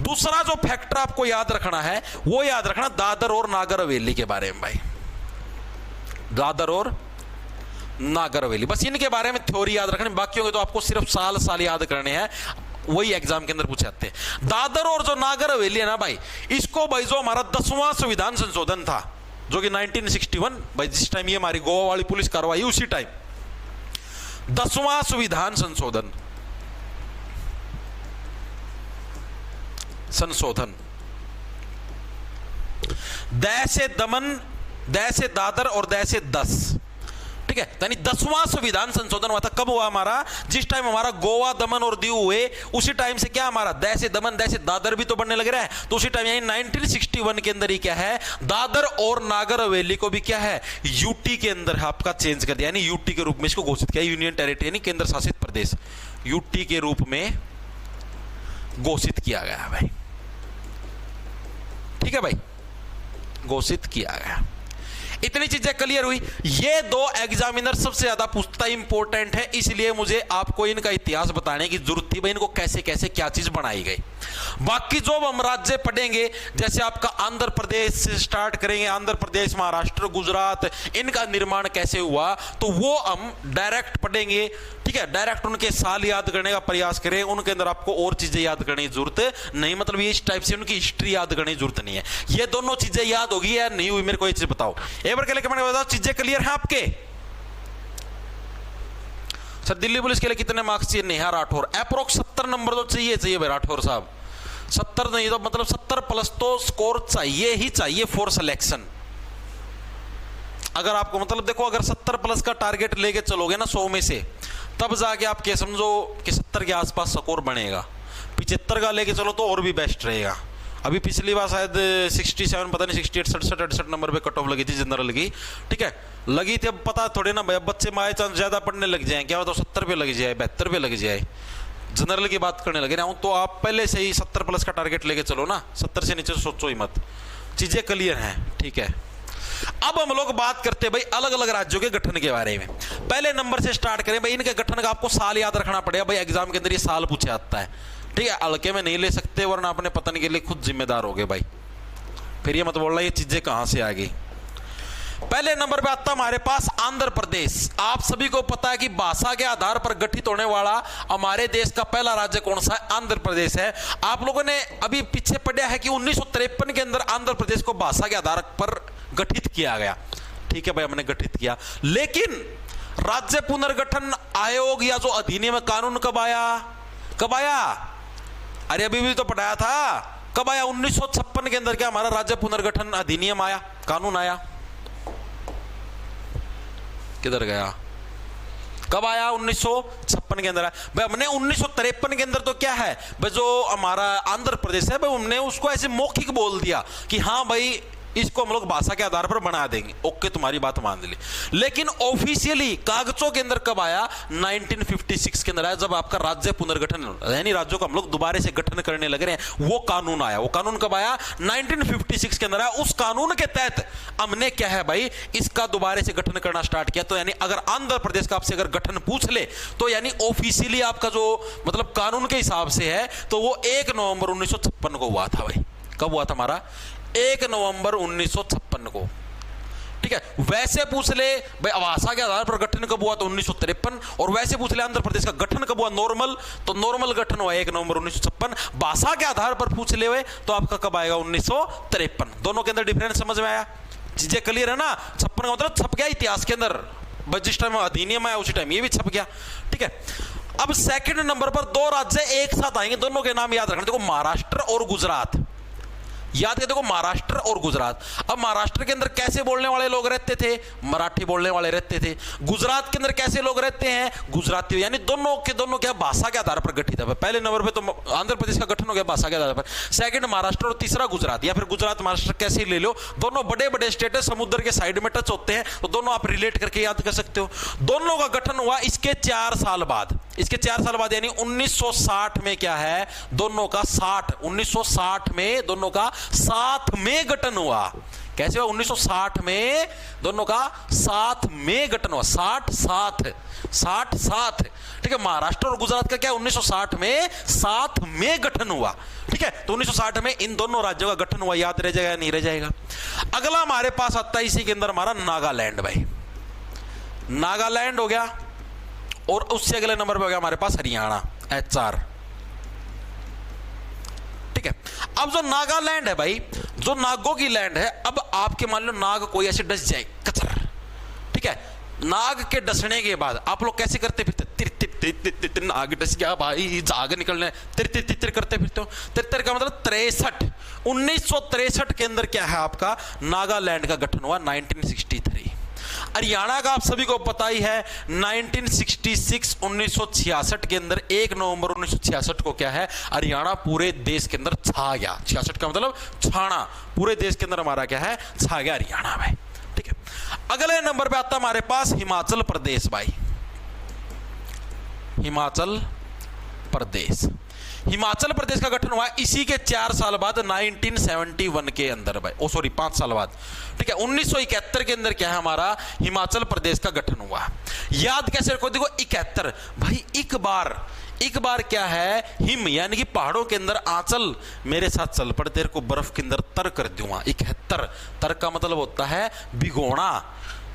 दूसरा जो फैक्टर आपको याद रखना है, वो याद रखना दादर और नागर हवेली के बारे में भाई। दादर और नागर हवेली, बस इनके बारे में थ्योरी याद रखनी, बाकियों के तो आपको सिर्फ साल याद करने हैं, वही एग्जाम के अंदर पूछे जाते हैं। दादर और जो नागर हवेली है ना भाई, इसको भाई जो हमारा 10वां संविधान संशोधन था, जो कि 1961 भाई, जिस टाइम ये हमारी गोवा वाली पुलिस कार्रवाई, उसी टाइम 10वां संविधान संशोधन द से दमन, द से दादर और द से 10, ठीक है। यानी 10वां संविधान संशोधन हुआ था। कब हुआ हमारा, जिस टाइम हमारा गोवा, दमन और दीव हुए, उसी टाइम से क्या हमारा द से दमन, द से दादर भी तो बनने लग रहा है। तो उसी टाइम यानी 1961 के अंदर ही क्या है, दादर और नागर हवेली को भी क्या है, यूटी के अंदर आपका चेंज कर दिया, यानी यूटी के रूप में इसको घोषित किया, यूनियन टेरिटरी यानी केंद्र शासित प्रदेश, यूटी के रूप में घोषित किया गया भाई, ठीक है भाई, घोषित किया गया। इतनी चीजें क्लियर हुई। ये दो एग्जामिनर सबसे ज्यादा पूछता इंपॉर्टेंट है, इसलिए मुझे आपको इनका इतिहास बताने की जरूरत थी भाई, इनको कैसे कैसे क्या चीज बनाई गई। बाकी जो हम राज्य पढ़ेंगे, जैसे आपका आंध्र प्रदेश से स्टार्ट करेंगे, आंध्र प्रदेश, महाराष्ट्र, गुजरात, इनका निर्माण कैसे हुआ, तो वो हम डायरेक्ट पढ़ेंगे, ठीक है। डायरेक्ट उनके साल याद करने का प्रयास करें, उनके अंदर आपको और चीजें याद करने की जरूरत नहीं, मतलब ये इस टाइप से उनकी हिस्ट्री याद करने की जरूरत नहीं है। ये दोनों चीजें याद होगी या नहीं हुई, मेरे को ये चीज बताओ, एक बार के लिए कमेंट में बताओ, चीजें क्लियर है आपके? सर दिल्ली पुलिस के लिए कितने मार्क्स चाहिए? नेहा राठौर, अप्रोक्स 70 नंबर तो चाहिए भाई राठौर साहब, 70 नहीं तो मतलब 70 प्लस तो स्कोर चाहिए ही चाहिए फॉर सिलेक्शन। अगर आपको मतलब देखो, अगर 70 प्लस का टारगेट लेके चलोगे ना 100 में से, तब जाके आप क्या समझो कि 70 के आसपास स्कोर बनेगा। 75 का लेके चलो तो और भी बेस्ट रहेगा। अभी पिछली बार शायद 67 पता नहीं 68 67 नंबर पे कट ऑफ लगी थी जनरल की, ठीक है, लगी थी। अब पता थोड़े ना भाई, अब बच्चे माए चांस ज़्यादा पढ़ने लग जाए, क्या होता है 70 पे लग जाए, 72 पे लग जाए, जनरल की बात करने लगे ना, तो आप पहले से ही 70 प्लस का टारगेट लेके चलो ना, 70 से नीचे सोचो ही मत, चीज़ें क्लियर हैं, ठीक है। अब हम लोग बात करते हैं भाई अलग अलग राज्यों के गठन के बारे में। पहले नंबर से स्टार्ट करें भाई, इनके गठन का आपको साल याद रखना पड़ेगा भाई, एग्जाम के अंदर ये साल पूछा जाता है, ठीक है, हल्के में नहीं ले सकते, वरना अपने पतन के लिए खुद जिम्मेदार हो गए भाई। फिर ये मत बोल रहा ये चीजें कहां से आ गई। पहले नंबर पे आता हमारे पास आंध्र प्रदेश। आप सभी को पता है कि भाषा के आधार पर गठित होने वाला हमारे देश का पहला राज्य कौन सा है? आंध्र प्रदेश है। आप लोगों ने अभी पीछे पढ़ा है कि 1953 के अंदर आंध्र प्रदेश को भाषा के आधार पर गठित किया गया, ठीक है भाई, हमने गठित किया। लेकिन राज्य पुनर्गठन आयोग या जो अधिनियम कानून कब आया? कब आया? अरे अभी भी तो पढ़ाया था, कब आया? 1956 के अंदर क्या हमारा राज्य पुनर्गठन अधिनियम आया, कानून आया। किधर गया? कब आया? 1956 के अंदर आया भाई। हमने 1953 के अंदर तो क्या है भाई, जो हमारा आंध्र प्रदेश है भाई, हमने उसको ऐसे मौखिक बोल दिया कि हाँ भाई इसको हम लोग भाषा के आधार पर बना देंगे, ओके तुम्हारी बात मान ली। लेकिन ऑफिशियली कागजों के अंदर कब आया? 1956 के अंदर आया, जब आपका राज्य पुनर्गठन यानी राज्यों का हम लोग दोबारा से गठन करने लग रहे हैं, वो कानून आया। वो कानून कब आया? 1956 के अंदर आया। उस कानून के तहत हमने क्या है भाई, इसका दोबारा से गठन करना स्टार्ट किया। तो यानी अगर आंध्र प्रदेश का आपसे अगर गठन पूछ ले तो यानी ऑफिशियली आपका जो मतलब कानून के हिसाब से है तो वो 1 नवंबर 1956 को हुआ था भाई। कब हुआ था हमारा? 1 नवंबर 1956 को, ठीक है। वैसे पूछ ले भाई भाषा के आधार पर गठन कब हुआ तो 1953, और वैसे पूछ ले आंध्र प्रदेश का गठन कब हुआ नॉर्मल, तो नॉर्मल गठन हुआ 1 नवंबर 1956। भाषा के आधार पर पूछ ले हुए तो आपका कब आएगा? 1953। दोनों के अंदर डिफरेंस समझ में आया? चीजें क्लियर है ना? 56 का मतलब छप गया इतिहास के अंदर, जिस टाइम अधिनियम आया उसी टाइम ये भी छप गया, ठीक है। अब सेकंड नंबर पर 2 राज्य एक साथ आएंगे, दोनों के नाम याद रखना। देखो महाराष्ट्र और गुजरात, याद कर देखो महाराष्ट्र और गुजरात। अब महाराष्ट्र के अंदर कैसे बोलने वाले लोग रहते थे? मराठी बोलने वाले रहते थे। गुजरात के अंदर कैसे लोग रहते हैं? गुजराती। यानी दोनों के दोनों क्या भाषा के आधार पर गठित है। पहले नंबर पे तो आंध्र प्रदेश का गठन हो गया भाषा के आधार पर, सेकंड महाराष्ट्र और तीसरा गुजरात, या फिर गुजरात महाराष्ट्र कैसे ले लो, दोनों बड़े बड़े स्टेट है, समुद्र के साइड में टच होते हैं, तो दोनों आप रिलेट करके याद कर सकते हो। दोनों का गठन हुआ इसके 4 साल बाद, इसके 4 साल बाद यानी 1960 में क्या है, दोनों का 1960 में दोनों का साथ में गठन हुआ। कैसे हुआ? 1960 में दोनों का साथ में गठन हुआ। 60 ठीक है। महाराष्ट्र और गुजरात का क्या 1960 में साथ में गठन हुआ, ठीक है। तो 1960 में इन दोनों राज्यों का गठन हुआ। याद रह जाएगा नहीं रह जाएगा? अगला हमारे पास आता है इसी के अंदर हमारा नागालैंड भाई। नागालैंड हो गया, और उससे अगले नंबर पे हो गया हमारे पास हरियाणा, HR, ठीक है। अब जो नागालैंड है भाई, जो नागों की लैंड है, अब आपके मान लो नाग कोई ऐसे डस जाए कचर, ठीक है। नाग के डसने के बाद आप लोग कैसे करते फिरते? तिर तिर तिर तिर तिर, नाग डस गया भाई, जाग निकलने, तिर तिर तिर करते फिरते हो। तिर तिर का मतलब 63। 1963 के अंदर क्या है आपका नागालैंड का गठन हुआ 1963। हरियाणा का आप सभी को पता ही है 1966 के अंदर 1 नवंबर 1966 को क्या है, हरियाणा पूरे देश के अंदर छा गया। 66 का मतलब छाना, पूरे देश के अंदर हमारा क्या है, छा गया हरियाणा भाई, ठीक है। अगले नंबर पे आता हमारे पास हिमाचल प्रदेश भाई। हिमाचल प्रदेश, हिमाचल प्रदेश का गठन हुआ इसी के 4 साल बाद 1971 के अंदर भाई, 5 साल बाद, ठीक है। 1971 के अंदर क्या है हमारा हिमाचल प्रदेश का गठन हुआ। याद कैसे रखो? देखो 71 भाई, एक बार क्या है, हिम यानी कि पहाड़ों के अंदर आंचल मेरे साथ चल पड़, तेरे को बर्फ के अंदर तर कर दूंगा। 71 तर का मतलब होता है भिगोना।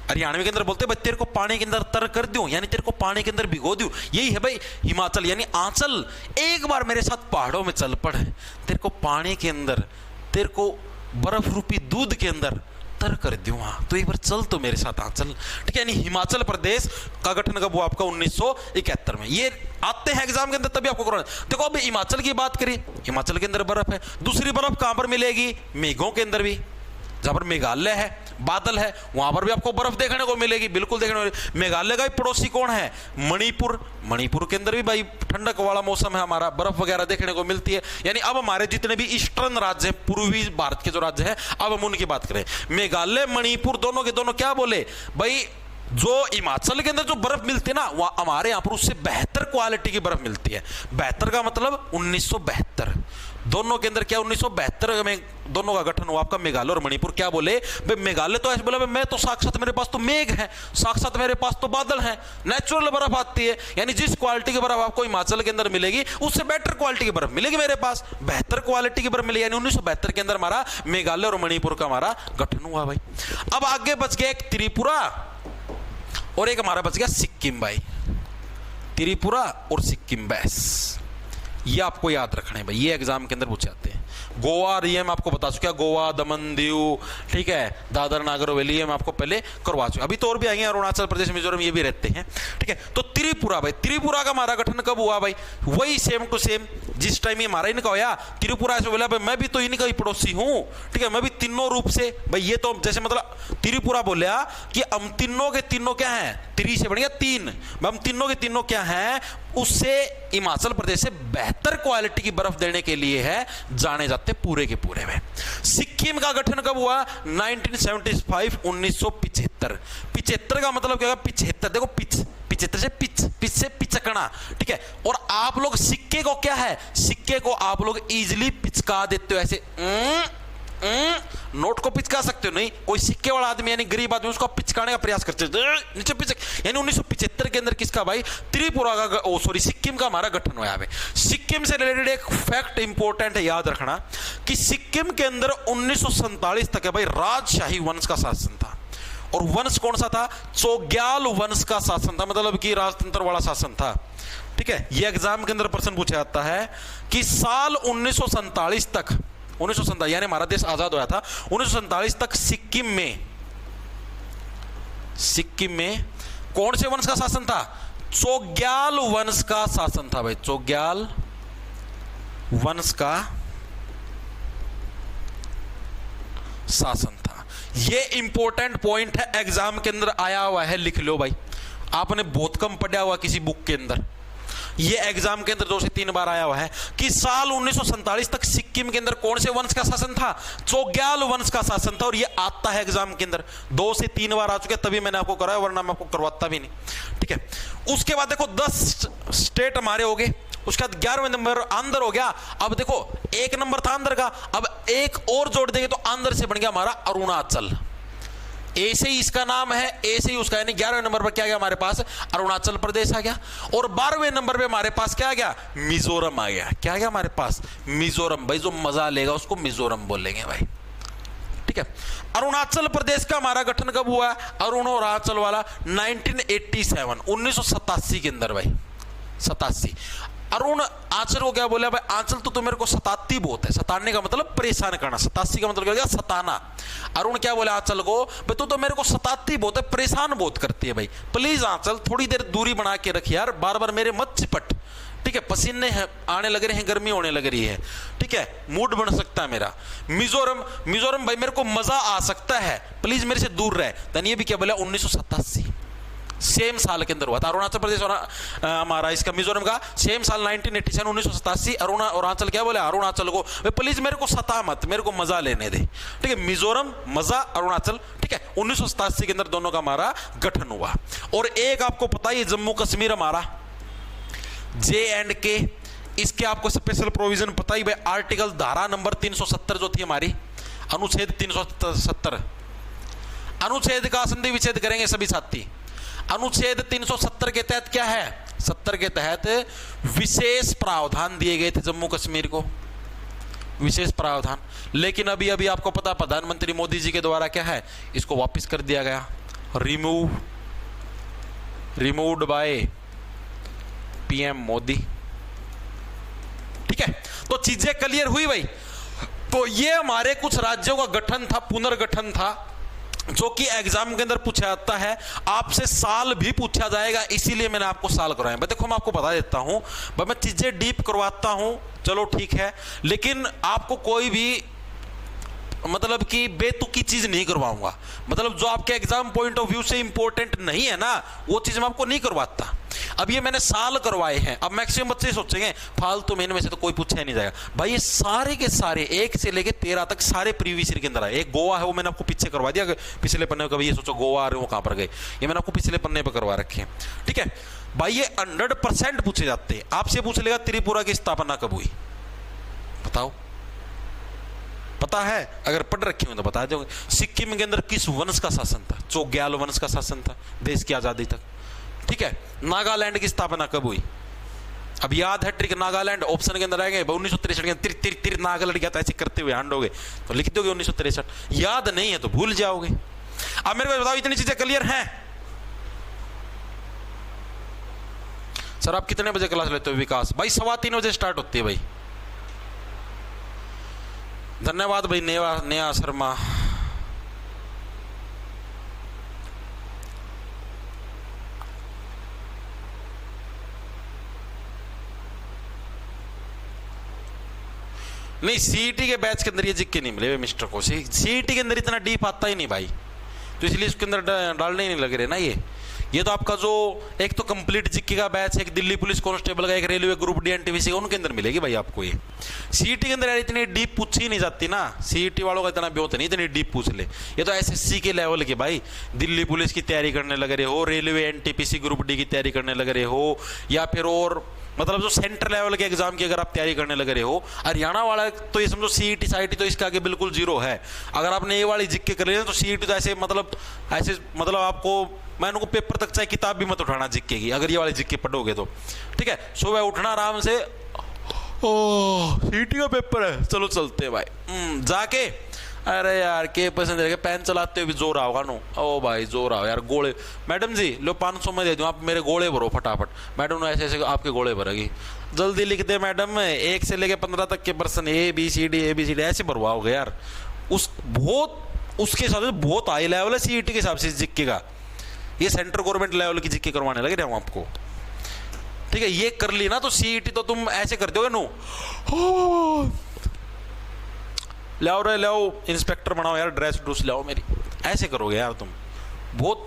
हरियाणवी के अंदर बोलते हैं तेरे को पानी के अंदर तर कर दूं, यानी तेरे को पानी के अंदर भिगो दूं। यही है भाई हिमाचल, यानी आंचल एक बार मेरे साथ पहाड़ों में चल पड़, तेरे को पानी के अंदर, तेरे को बर्फ रूपी दूध के अंदर तर कर दूंगा, तो एक बार चल तो मेरे साथ आंचल, ठीक है। यानी हिमाचल प्रदेश का गठन कब हुआ आपका 1971 में। ये आते हैं एग्जाम के अंदर तभी आपको करना। देखो अब हिमाचल की बात करें, हिमाचल के अंदर बर्फ है। दूसरी बर्फ कहां पर मिलेगी? मेघों के अंदर भी, जहां पर मेघालय है बादल है, वहां पर भी आपको बर्फ देखने को मिलेगी, बिल्कुल देखने को मिलेगी। मेघालय का पड़ोसी कौन है? मणिपुर। मणिपुर के अंदर भी भाई ठंडक वाला मौसम है, हमारा बर्फ वगैरह देखने को मिलती है। यानी अब हमारे जितने भी ईस्टर्न राज्य हैं, पूर्वी भारत के जो राज्य हैं, अब हम उनकी बात करें। मेघालय मणिपुर दोनों के दोनों क्या बोले भाई, जो हिमाचल के अंदर जो बर्फ मिलती है ना, वह हमारे यहां पर उससे बेहतर क्वालिटी की बर्फ मिलती है। बेहतर का मतलब 1972 दोनों के अंदर क्या 1972 में दोनों का गठन हुआ आपका मेघालय और मणिपुर। क्या बोले भाई, मेघालय तो ऐसे बोला मैं तो साक्षात मेरे पास तो मेघ है, साक्षात मेरे पास तो बादल है, नेचुरल बर्फ आती है। यानी जिस क्वालिटी की बर्फ आपको हिमाचल के अंदर मिलेगी उससे बेटर क्वालिटी की बर्फ मिलेगी मेरे पास, बेहतर क्वालिटी की बर्फ मिलेगी। यानी 1972 के अंदर हमारा मेघालय और मणिपुर का हमारा गठन हुआ भाई। अब आगे बच गया एक त्रिपुरा और एक हमारा बच गया सिक्किम भाई। त्रिपुरा और सिक्किम, बस ये आपको याद रखना है भाई, ये एग्जाम के अंदर पूछे जाते हैं। गोवा और ये मैं आपको बता चुका, गोवा, दमन, दीव, ठीक है, दादर नागर हवेली, ये मैं आपको पहले करवा चुका। अभी तो और भी आएंगे, अरुणाचल प्रदेश, मिजोरम, ये भी रहते हैं, ठीक है। तो त्रिपुरा भाई, त्रिपुरा का हमारा गठन कब हुआ भाई? वही सेम टू सेम जिस टाइम ये हमारा इनका होया। त्रिपुरा ऐसे बोला भाई मैं भी तो इनका ही पड़ोसी हूं, ठीक है, मैं भी तीनों रूप से भाई। ये तो जैसे मतलब त्रिपुरा बोला कि हम तीनों के तीनों क्या हैं, त्रि से बन गया 3, हम तीनों के तीनों क्या हैं, उससे हिमाचल प्रदेश से बेहतर क्वालिटी की बर्फ देने के लिए है, जाने जाते पूरे के पूरे में। सिक्किम का गठन कब हुआ? 1975, 1975। 75 का मतलब क्या होगा? 75, देखो पिच, 75 से पिच से पिचकना, ठीक है। और आप लोग सिक्के को क्या है, सिक्के को आप लोग इजिली पिचका देते हो ऐसे, नोट को पिचका सकते हो नहीं, कोई सिक्के वाला आदमी यानी गरीब आदमी उसको पिचकाने का प्रयास करते हैं नीचे पिचक। यानी 1975 के अंदर किसका भाई? त्रिपुरा का, सिक्किम का हमारा गठन हुआ है। सिक्किम से रिलेटेड एक फैक्ट इंपॉर्टेंट है, याद रखना कि सिक्किम के अंदर 1947 तक है भाई राजशाही वंश का शासन था। और वंश कौन सा था? चोग्याल वंश का शासन था, मतलब कि राजतंत्र वाला शासन था, ठीक है। यह एग्जाम के अंदर प्रश्न पूछा जाता है कि साल 1947 तक, 1947 यानी हमारा देश आजाद हुआ था, 1947 तक सिक्किम में कौन से वंश का शासन था? चोग्याल वंश का शासन था भाई, चोग्याल वंश का शासन था। यह इंपॉर्टेंट पॉइंट है, एग्जाम के अंदर आया हुआ है, लिख लो भाई, आपने बहुत कम पढ़ा हुआ किसी बुक के अंदर। ये एग्जाम के अंदर 2 से 3 बार आया हुआ है कि साल 1947 तक सिक्किम के अंदर कौन से वंश का शासन था? चोग्याल वंश का शासन था। और ये आता है एग्जाम के अंदर 2 से 3 बार आ चुके, तभी मैंने आपको कराया, वरना मैं आपको करवाता भी नहीं, ठीक है। उसके बाद देखो 10 स्टेट हमारे हो गए, उसके बाद 11वें नंबर आंध्र हो गया। अब देखो 1 नंबर था आंध्र का, अब एक और जोड़ देंगे तो आंध्र से बन गया हमारा अरुणाचल। ऐसे ही इसका नाम है, ऐसे ही उसका, यानी 11वें नंबर पर क्या गया हमारे पास? अरुणाचल प्रदेश आ गया। और 12वें नंबर पे हमारे पास क्या आ गया? मिजोरम आ गया। क्या आ गया हमारे पास? मिजोरम। भाई जो मजा लेगा उसको मिजोरम बोलेंगे भाई, ठीक है। अरुणाचल प्रदेश का हमारा गठन कब हुआ? अरुणाचल वाला 1987, 1987 के अंदर भाई, 87। अरुण आंचल को क्या बोला भाई? आंचल तो मेरे को सताती बहुत है, सताने का मतलब परेशान करना, 87 का मतलब क्या हो गया? सताना। अरुण क्या बोले आंचल को? भाई तू तो मेरे को सताती बहुत है, परेशान बहुत करती है भाई, प्लीज आंचल थोड़ी देर दूरी बना के रख यार, बार बार मेरे मत चिपट, ठीक है। पसीने आने लग रहे हैं, गर्मी होने लग रही है, ठीक है, मूड बन सकता है मेरा। मिजोरम भाई मेरे को मजा आ सकता है, प्लीज मेरे से दूर रहे। देन ये भी क्या बोला? 1987 सेम साल के अंदर हुआ था। अरुणाचल प्रदेश और हमारा इसका मिजोरम का सेम साल 1987, 1987। अरुणाचल क्या बोले? अरुणाचल को प्लीज मेरे को सता मत, मेरे को मजा लेने दे, ठीक है। मिजोरम मजा, अरुणाचल, ठीक है। 1987 के अंदर दोनों का हमारा गठन हुआ। और एक आपको पता ही जम्मू कश्मीर हमारा J&K, इसके आपको स्पेशल प्रोविजन पता ही भाई, आर्टिकल धारा नंबर 370 जो थी हमारी, अनुच्छेद 370, अनुच्छेद का संधि विच्छेद करेंगे सभी साथी। अनुच्छेद 370 के तहत क्या है? 70 के तहत विशेष प्रावधान दिए गए थे जम्मू कश्मीर को, विशेष प्रावधान। लेकिन अभी अभी आपको पता, प्रधानमंत्री मोदी जी के द्वारा क्या है, इसको वापस कर दिया गया, रिमूव्ड बाय पीएम मोदी, ठीक है। तो चीजें क्लियर हुई भाई। तो ये हमारे कुछ राज्यों का गठन था, पुनर्गठन था, जो कि एग्जाम के अंदर पूछा जाता है। आपसे साल भी पूछा जाएगा, इसीलिए मैंने आपको साल करवाया। मैं देखो मैं आपको बता देता हूं, मैं चीजें डीप करवाता हूं, चलो ठीक है, लेकिन आपको कोई भी मतलब कि बेतुकी चीज नहीं करवाऊंगा, मतलब जो आपके एग्जाम पॉइंट ऑफ व्यू से इंपॉर्टेंट नहीं है ना वो चीज मैं आपको नहीं करवाता। अब ये मैंने साल करवाए हैं, अब मैक्सिमम बच्चे सोचेंगे फालतू में, इनमें से तो कोई पूछा नहीं जाएगा। भाई ये सारे के सारे 1 से लेके 13 तक सारे प्रीवियस ईयर के अंदर आए। एक गोवा है वो मैंने आपको पीछे करवा दिया, पिछले पन्ने पर कभी ये सोचो गोवा आ रहे हो कहां पर गए, ये मैंने आपको पिछले पन्ने पर करवा रखे हैं। ठीक है भाई, ये 100% पूछे जाते हैं। आपसे पूछ लेगा त्रिपुरा की स्थापना कब हुई, बताओ, पता है? अगर पढ़ रखे हो तो बता दोगे। सिक्किम के अंदर किस वंश का शासन था? चोग्याल वंश का शासन था देश की आजादी तक। ठीक है, नागालैंड की स्थापना कब हुई? अब याद है ट्रिक, नागालैंड ऑप्शन के अंदर आएंगे 1963 के तिर तिर तिर नागालैंड क्या था, ऐसे करते हुए हांडोगे तो लिख दोगे 1963। याद नहीं है तो भूल जाओगे। अब मेरे को बताओ इतनी चीजें क्लियर हैं? सर आप कितने बजे क्लास लेते हो विकास? भाई 3:15 बजे स्टार्ट होती है भाई। धन्यवाद भाई नेहा शर्मा। नहीं सीईटी के बैच के अंदर ये जिक्के नहीं मिले मिस्टर को, सीईटी के अंदर इतना डीप आता ही नहीं भाई, तो इसलिए इसके अंदर डालने ही नहीं लग रहे ना। ये तो आपका जो एक तो कंप्लीट जिक्के का बैच है, एक दिल्ली पुलिस कांस्टेबल का, एक रेलवे ग्रुप डी एनटीपीसी का, उनके अंदर मिलेगी भाई आपको। ये सीईटी के अंदर यार इतनी डीप पूछी नहीं जाती ना, सीईटी वालों का इतना ब्योत नहीं इतनी डीप पूछ ले। ये तो एसएससी के लेवल के भाई, दिल्ली पुलिस की तैयारी करने लग रहे हो, रेलवे एनटीपीसी ग्रुप डी की तैयारी करने लग रहे हो, या फिर और मतलब जो सेंटर लेवल के एग्जाम की अगर आप तैयारी करने लग रहे हो। हरियाणा वाला तो ये समझो सीईटी साईटी तो इसके आगे बिल्कुल जीरो है। अगर आपने ये वाली जिक्के कर लिया तो सीईटी तो ऐसे मतलब आपको मैं उनको पेपर तक चाहे किताब भी मत उठाना जिक्के की, अगर ये वाले जिक्के पढ़ोगे तो। ठीक है, सुबह उठना आराम से, ओह सीईटी का पेपर है चलो चलते हैं भाई, जाके अरे यार के पसंद है पेन चलाते हुए भी जोर आओगा नो, ओ भाई जोर आओ यार, गोले मैडम जी लो 500 में दे दूं, आप मेरे गोले भरो फटाफट। मैडम ऐसे ऐसे आपके गोले भरेगी, जल्दी लिख दे मैडम, 1 से लेके 15 तक के पर्सन ABCD ऐसे भरवाओगे यार। उसके हिसाब से बहुत हाई लेवल है सीईटी के हिसाब से जिक्के का, ये सेंट्रल गवर्नमेंट लेवल की जिक्के करवाने लगे रहे हूं आपको। ठीक है, ये कर ली ना तो सीईटी तो तुम ऐसे कर दोगे नो, लाओ रे लाओ इंस्पेक्टर बनाओ यार, ड्रेस ड्रूस लाओ मेरी, ऐसे करोगे यार तुम, बहुत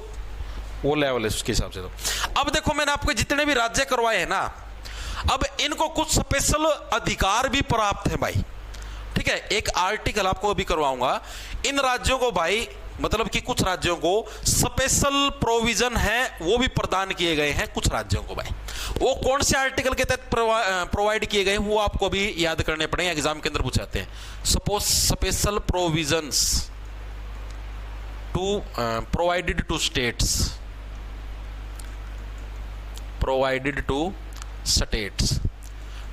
वो लेवल है उसके हिसाब से। तो अब देखो मैंने आपको जितने भी राज्य करवाए हैं ना, अब इनको कुछ स्पेशल अधिकार भी प्राप्त है भाई। ठीक है, एक आर्टिकल आपको अभी करवाऊंगा, इन राज्यों को भाई मतलब कि कुछ राज्यों को स्पेशल प्रोविजन है वो भी प्रदान किए गए हैं कुछ राज्यों को भाई। वो कौन से आर्टिकल के तहत प्रोवाइड किए गए वो आपको भी याद करने पड़ेंगे, एग्जाम के अंदर पूछाते हैं। Suppose special provisions to provided to states,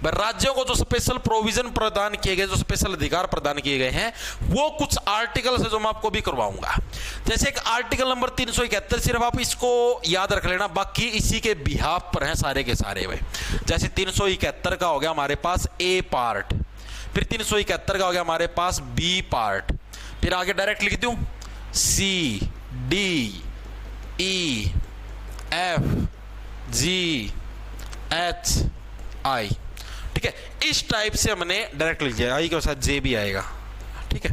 राज्यों को जो स्पेशल प्रोविजन प्रदान किए गए, जो स्पेशल अधिकार प्रदान किए गए हैं, वो कुछ आर्टिकल से जो मैं आपको भी करवाऊंगा। जैसे एक आर्टिकल नंबर 371, सिर्फ आप इसको याद रख लेना, बाकी इसी के बिहाफ पर हैं सारे के सारे भाई। जैसे 371 का हो गया हमारे पास ए पार्ट, फिर 371 का हो गया हमारे पास बी पार्ट, फिर आगे डायरेक्ट लिख दूं C D E F G H I। ठीक है, इस टाइप से हमने डायरेक्ट लिख दिया, आई के साथ जे भी आएगा। ठीक है,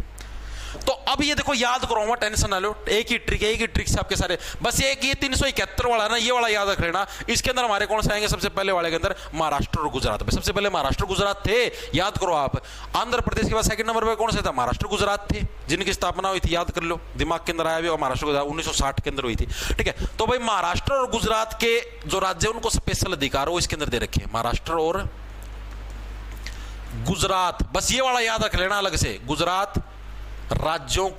तो अब ये देखो याद कराऊंगा, टेंशन ना लो, एक ही ट्रिक से आपके सारे, बस एक ये 371 वाला ना, ये वाला याद रख लेना। इसके अंदर हमारे कौन से आएंगे? सबसे पहले वाले के अंदर महाराष्ट्र और गुजरात। सबसे पहले महाराष्ट्र गुजरात थे, याद करो आप। आंध्र प्रदेश के बाद सेकंड नंबर पर कौन सा था? महाराष्ट्र गुजरात थे, जिनकी स्थापना हुई थी, याद कर लो, दिमाग के अंदर आया भी, महाराष्ट्र गुजरात 1960 के अंदर हुई थी। ठीक है, तो भाई महाराष्ट्र और गुजरात के जो राज्य है उनको स्पेशल अधिकार वो इसके अंदर दे रखे, महाराष्ट्र और गुजरात। बस ये वाला याद रख लेना अलग से, गुजरात राज्यों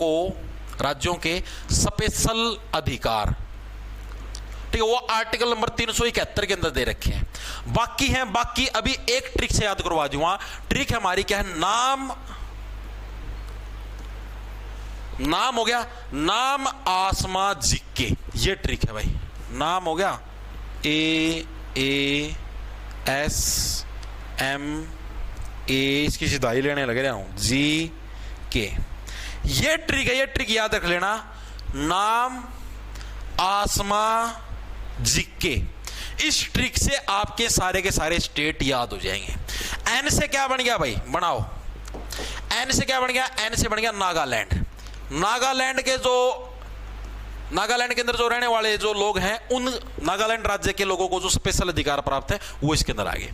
के स्पेशल अधिकार। ठीक है, वो आर्टिकल नंबर 371 के अंदर दे रखे हैं। बाकी अभी एक ट्रिक से याद करवा दूंगा। ट्रिक हमारी क्या है? नाम हो गया, नाम आसमा जिक्के, ये ट्रिक है भाई। नाम हो गया AASMA, इसकी सिधाई लेने लगे रहा हूं, GK, ये ट्रिक है, ये ट्रिक याद रख लेना। नाम आसमा जिक्के, इस ट्रिक से आपके सारे के सारे स्टेट याद हो जाएंगे। एन से क्या बन गया भाई? बनाओ, एन से क्या बन गया, एन से बन गया नागालैंड। नागालैंड के अंदर जो रहने वाले जो लोग हैं, उन नागालैंड राज्य के लोगों को जो स्पेशल अधिकार प्राप्त है वो इसके अंदर आ गए।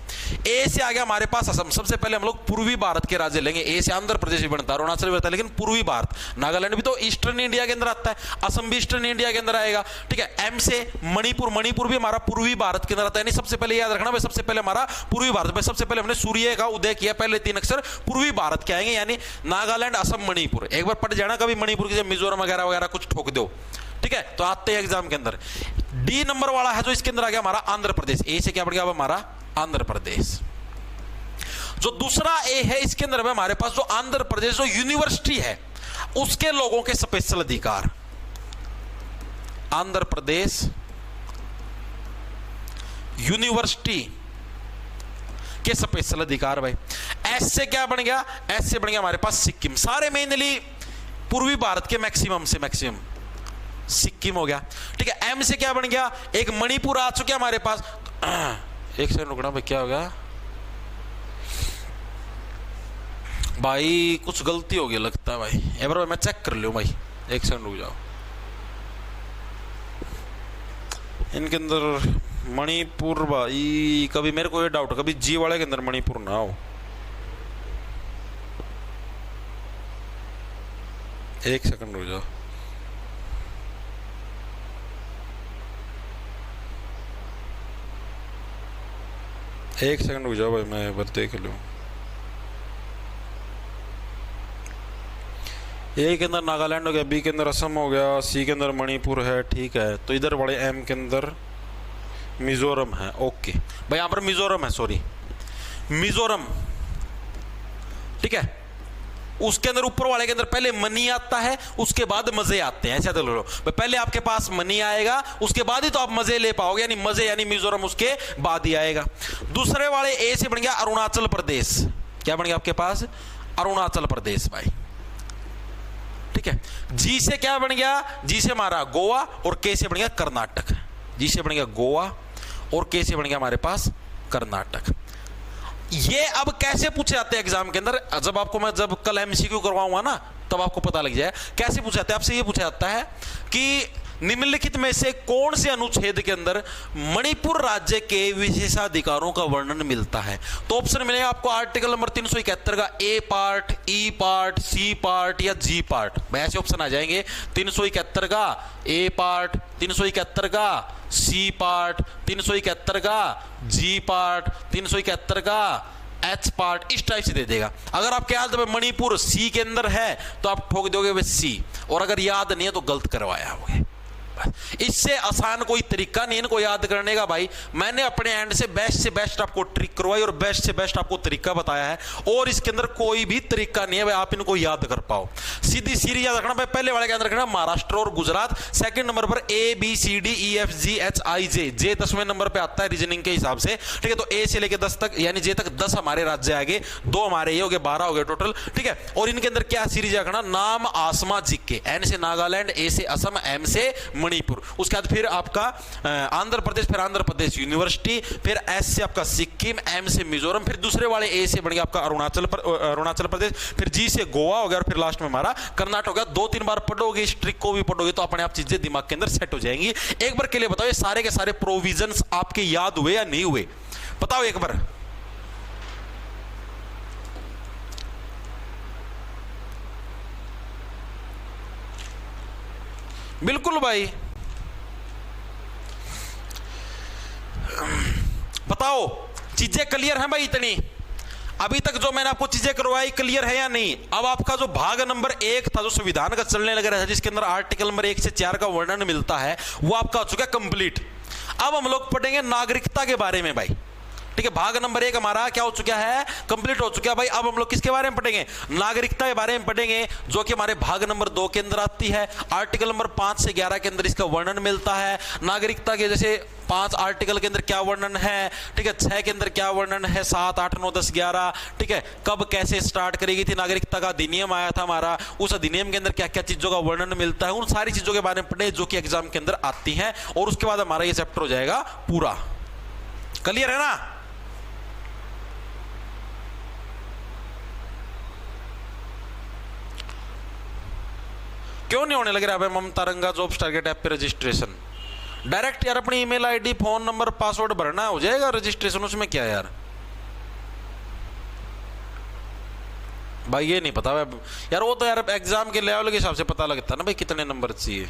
ए से आ गया हमारे पास असम। सबसे पहले हम लोग पूर्वी भारत के राज्य लेंगे। ए से आंध्र प्रदेश भी बनता है, अरुणाचल भी बनता है, लेकिन पूर्वी भारत, नागालैंड भी तो ईस्टर्न इंडिया के अंदर आता है, असम भी ईस्टर्न इंडिया के अंदर आएगा। ठीक है, एम से मणिपुर, मणिपुर भी हमारा पूर्वी भारत के अंदर आता है। यानी सबसे पहले याद रखना भाई, सबसे पहले हमारा पूर्वी भारत में, सबसे पहले हमने सूर्य का उदय किया, पहले 3 अक्षर पूर्वी भारत के आएंगे, यानी नागालैंड, असम, मणिपुर। एक बार पढ़ जाना कभी मणिपुर की, मिजोरम वगैरह वगैरह कुछ ठोक दो। ठीक है, तो आते हैं एग्जाम के अंदर। डी नंबर वाला है जो इसके अंदर आ गया हमारा आंध्र प्रदेश। ए से क्या बढ़ गया हमारा आंध्र प्रदेश। जो दूसरा ए है इसके अंदर में हमारे पास जो आंध्र प्रदेश जो यूनिवर्सिटी है उसके लोगों के स्पेशल अधिकार। आंध्र प्रदेश यूनिवर्सिटी के स्पेशल अधिकार भाई। एस से क्या बन गया, एस से बन गया हमारे पास सिक्किम। सारे मेनली पूर्वी भारत के मैक्सिमम से मैक्सिमम सिक्किम हो गया। ठीक है, एम से क्या बन गया, एक मणिपुर आ चुका हमारे पास। एक सेकंड रुकना भाई, क्या हो गया भाई, कुछ गलती हो गई लगता है भाई। एक बार मैं चेक कर लूं भाई, एक सेकंड रुक जाओ। इनके अंदर मणिपुर भाई, कभी मेरे को ये डाउट, कभी जी वाले के अंदर मणिपुर ना हो। एक सेकंड रुक जाओ। एक सेकंड रुक जाओ भाई, मैं एक बार देख लूं। ए के अंदर नागालैंड हो गया, बी के अंदर असम हो गया, सी के अंदर मणिपुर है। ठीक है, तो इधर बड़े एम के अंदर मिजोरम है। ओके भाई, यहां पर मिजोरम है, सॉरी मिजोरम। ठीक है, उसके अंदर ऊपर वाले के अंदर पहले मनी आता है, उसके बाद मजे आते हैं। ऐसा तो लो, पहले आपके पास मनी आएगा, उसके बाद ही तो आप मजे ले पाओगे, यानी मजे यानी मिजोरम उसके बाद ही आएगा। दूसरे वाले ए से बन गया अरुणाचल प्रदेश। क्या बन गया आपके पास, अरुणाचल प्रदेश भाई। ठीक है, जी से क्या बन गया, जी से हमारा गोवा, और के से बन गया कर्नाटक। जी से बन गया गोवा और के से बन गया हमारे पास कर्नाटक। ये अब कैसे पूछे जाते हैं एग्जाम के अंदर, जब आपको मैं जब कल एमसीक्यू करवाऊंगा ना तब आपको पता लग जाए कैसे पूछा जाता है। आपसे ये पूछा जाता है कि निम्नलिखित में से कौन से अनुच्छेद के अंदर मणिपुर राज्य के विशेषाधिकारों का वर्णन मिलता है। तो ऑप्शन मिलेगा आपको आर्टिकल नंबर 371 का ए पार्ट, ई पार्ट, सी पार्ट या जी पार्ट। ऐसे ऑप्शन आ जाएंगे, 371 का ए पार्ट, 371 का सी पार्ट, 371 का जी पार्ट, 371 का एच पार्ट, इस टाइप से दे देगा। अगर आपके याद में मणिपुर सी के अंदर है तो आप ठोक दोगे वे सी, और अगर याद नहीं है तो गलत करवाया होगा। इससे आसान कोई तरीका नहीं इनको याद करने का भाई। मैंने अपने एंड से बेस्ट आपको ट्रिक करवाई और बेस्ट से बेस्ट आपको तरीका बताया है, और इसके अंदर कोई भी तरीका नहीं है भाई आप इनको याद कर पाओ। सीधी सीरी याद रखना भाई। पहले वाले के अंदर रखना महाराष्ट्र और गुजरात, सेकंड नंबर पर A B C D E F G H I J, J 10वें नंबर पे आता है रीजनिंग के हिसाब से। ठीक है, तो ए से लेके 10 तक यानी जे तक 10 हमारे राज्य आगे, 2 हमारे ये हो गए, 12 हो गए टोटल। ठीक है, और इनके अंदर क्या सीरीज रखना, नाम आसमा जिक्के। एन से नागालैंड, ए से असम, एम से मणिपुर। उसके बाद फिर आपका आंध्र प्रदेश, फिर आंध्र प्रदेश यूनिवर्सिटी, फिर एस से आपका सिक्किम, एम से मिजोरम, फिर दूसरे वाले ए से बन गया आपका अरुणाचल प्रदेश, फिर जी से गोवा हो गया, और फिर लास्ट में हमारा कर्नाटक हो गया। 2-3 बार पढ़ोगे, इस ट्रिक को भी पढ़ोगे तो अपने आप चीजें दिमाग के अंदर सेट हो जाएंगी। एक बार के लिए बताओ, ये सारे के सारे प्रोविजंस आपके याद हुए या नहीं हुए, बताओ एक बार। बिल्कुल भाई, बताओ चीजें क्लियर हैं भाई इतनी? अभी तक जो मैंने आपको चीजें करवाई क्लियर है या नहीं? अब आपका जो भाग नंबर 1 था जो संविधान का चलने लग रहा है, जिसके अंदर आर्टिकल नंबर 1 से 4 का वर्णन मिलता है, वो आपका हो चुका है कंप्लीट। अब हम लोग पढ़ेंगे नागरिकता के बारे में भाई। ठीक है, भाग नंबर 1 हमारा क्या हो चुका है, कंप्लीट हो चुका है भाई। अब हम लोग किसके बारे में पढ़ेंगे, नागरिकता के बारे में पढ़ेंगे, जो कि हमारे भाग नंबर 2 के अंदर आती है। आर्टिकल नंबर 5 से 11 के अंदर इसका वर्णन मिलता है। नागरिकता के जैसे 5 आर्टिकल के अंदर क्या वर्णन है, ठीक है, 6 के अंदर क्या वर्णन है, 7, 8, 9, 10, 11, ठीक है, कब कैसे स्टार्ट करेगी थी नागरिकता का अधिनियम आया था हमारा, उस अधिनियम के अंदर क्या क्या चीजों का वर्णन मिलता है, उन सारी चीजों के बारे में पढ़े जो कि एग्जाम के अंदर आती हैं। और उसके बाद हमारा ये चैप्टर हो जाएगा पूरा। क्लियर है ना? क्यों नहीं होने लग रहा है ममता रंगा जॉब्स टारगेट ऐप पे रजिस्ट्रेशन? डायरेक्ट यार अपनी email ID, phone number, password भरना, हो जाएगा रजिस्ट्रेशन, उसमें क्या यार भाई। ये नहीं पता यार, वो तो यार एग्जाम के लेवल के हिसाब से पता लगता है ना भाई कितने नंबर चाहिए।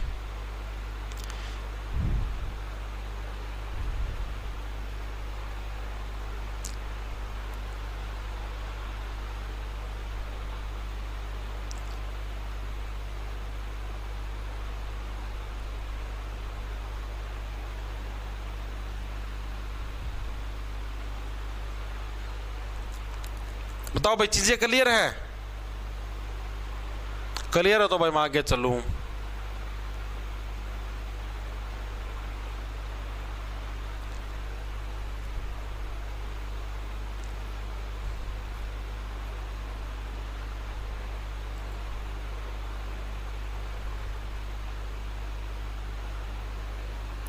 बताओ भाई, चीजें क्लियर हैं? क्लियर है तो भाई मैं आगे चलूं।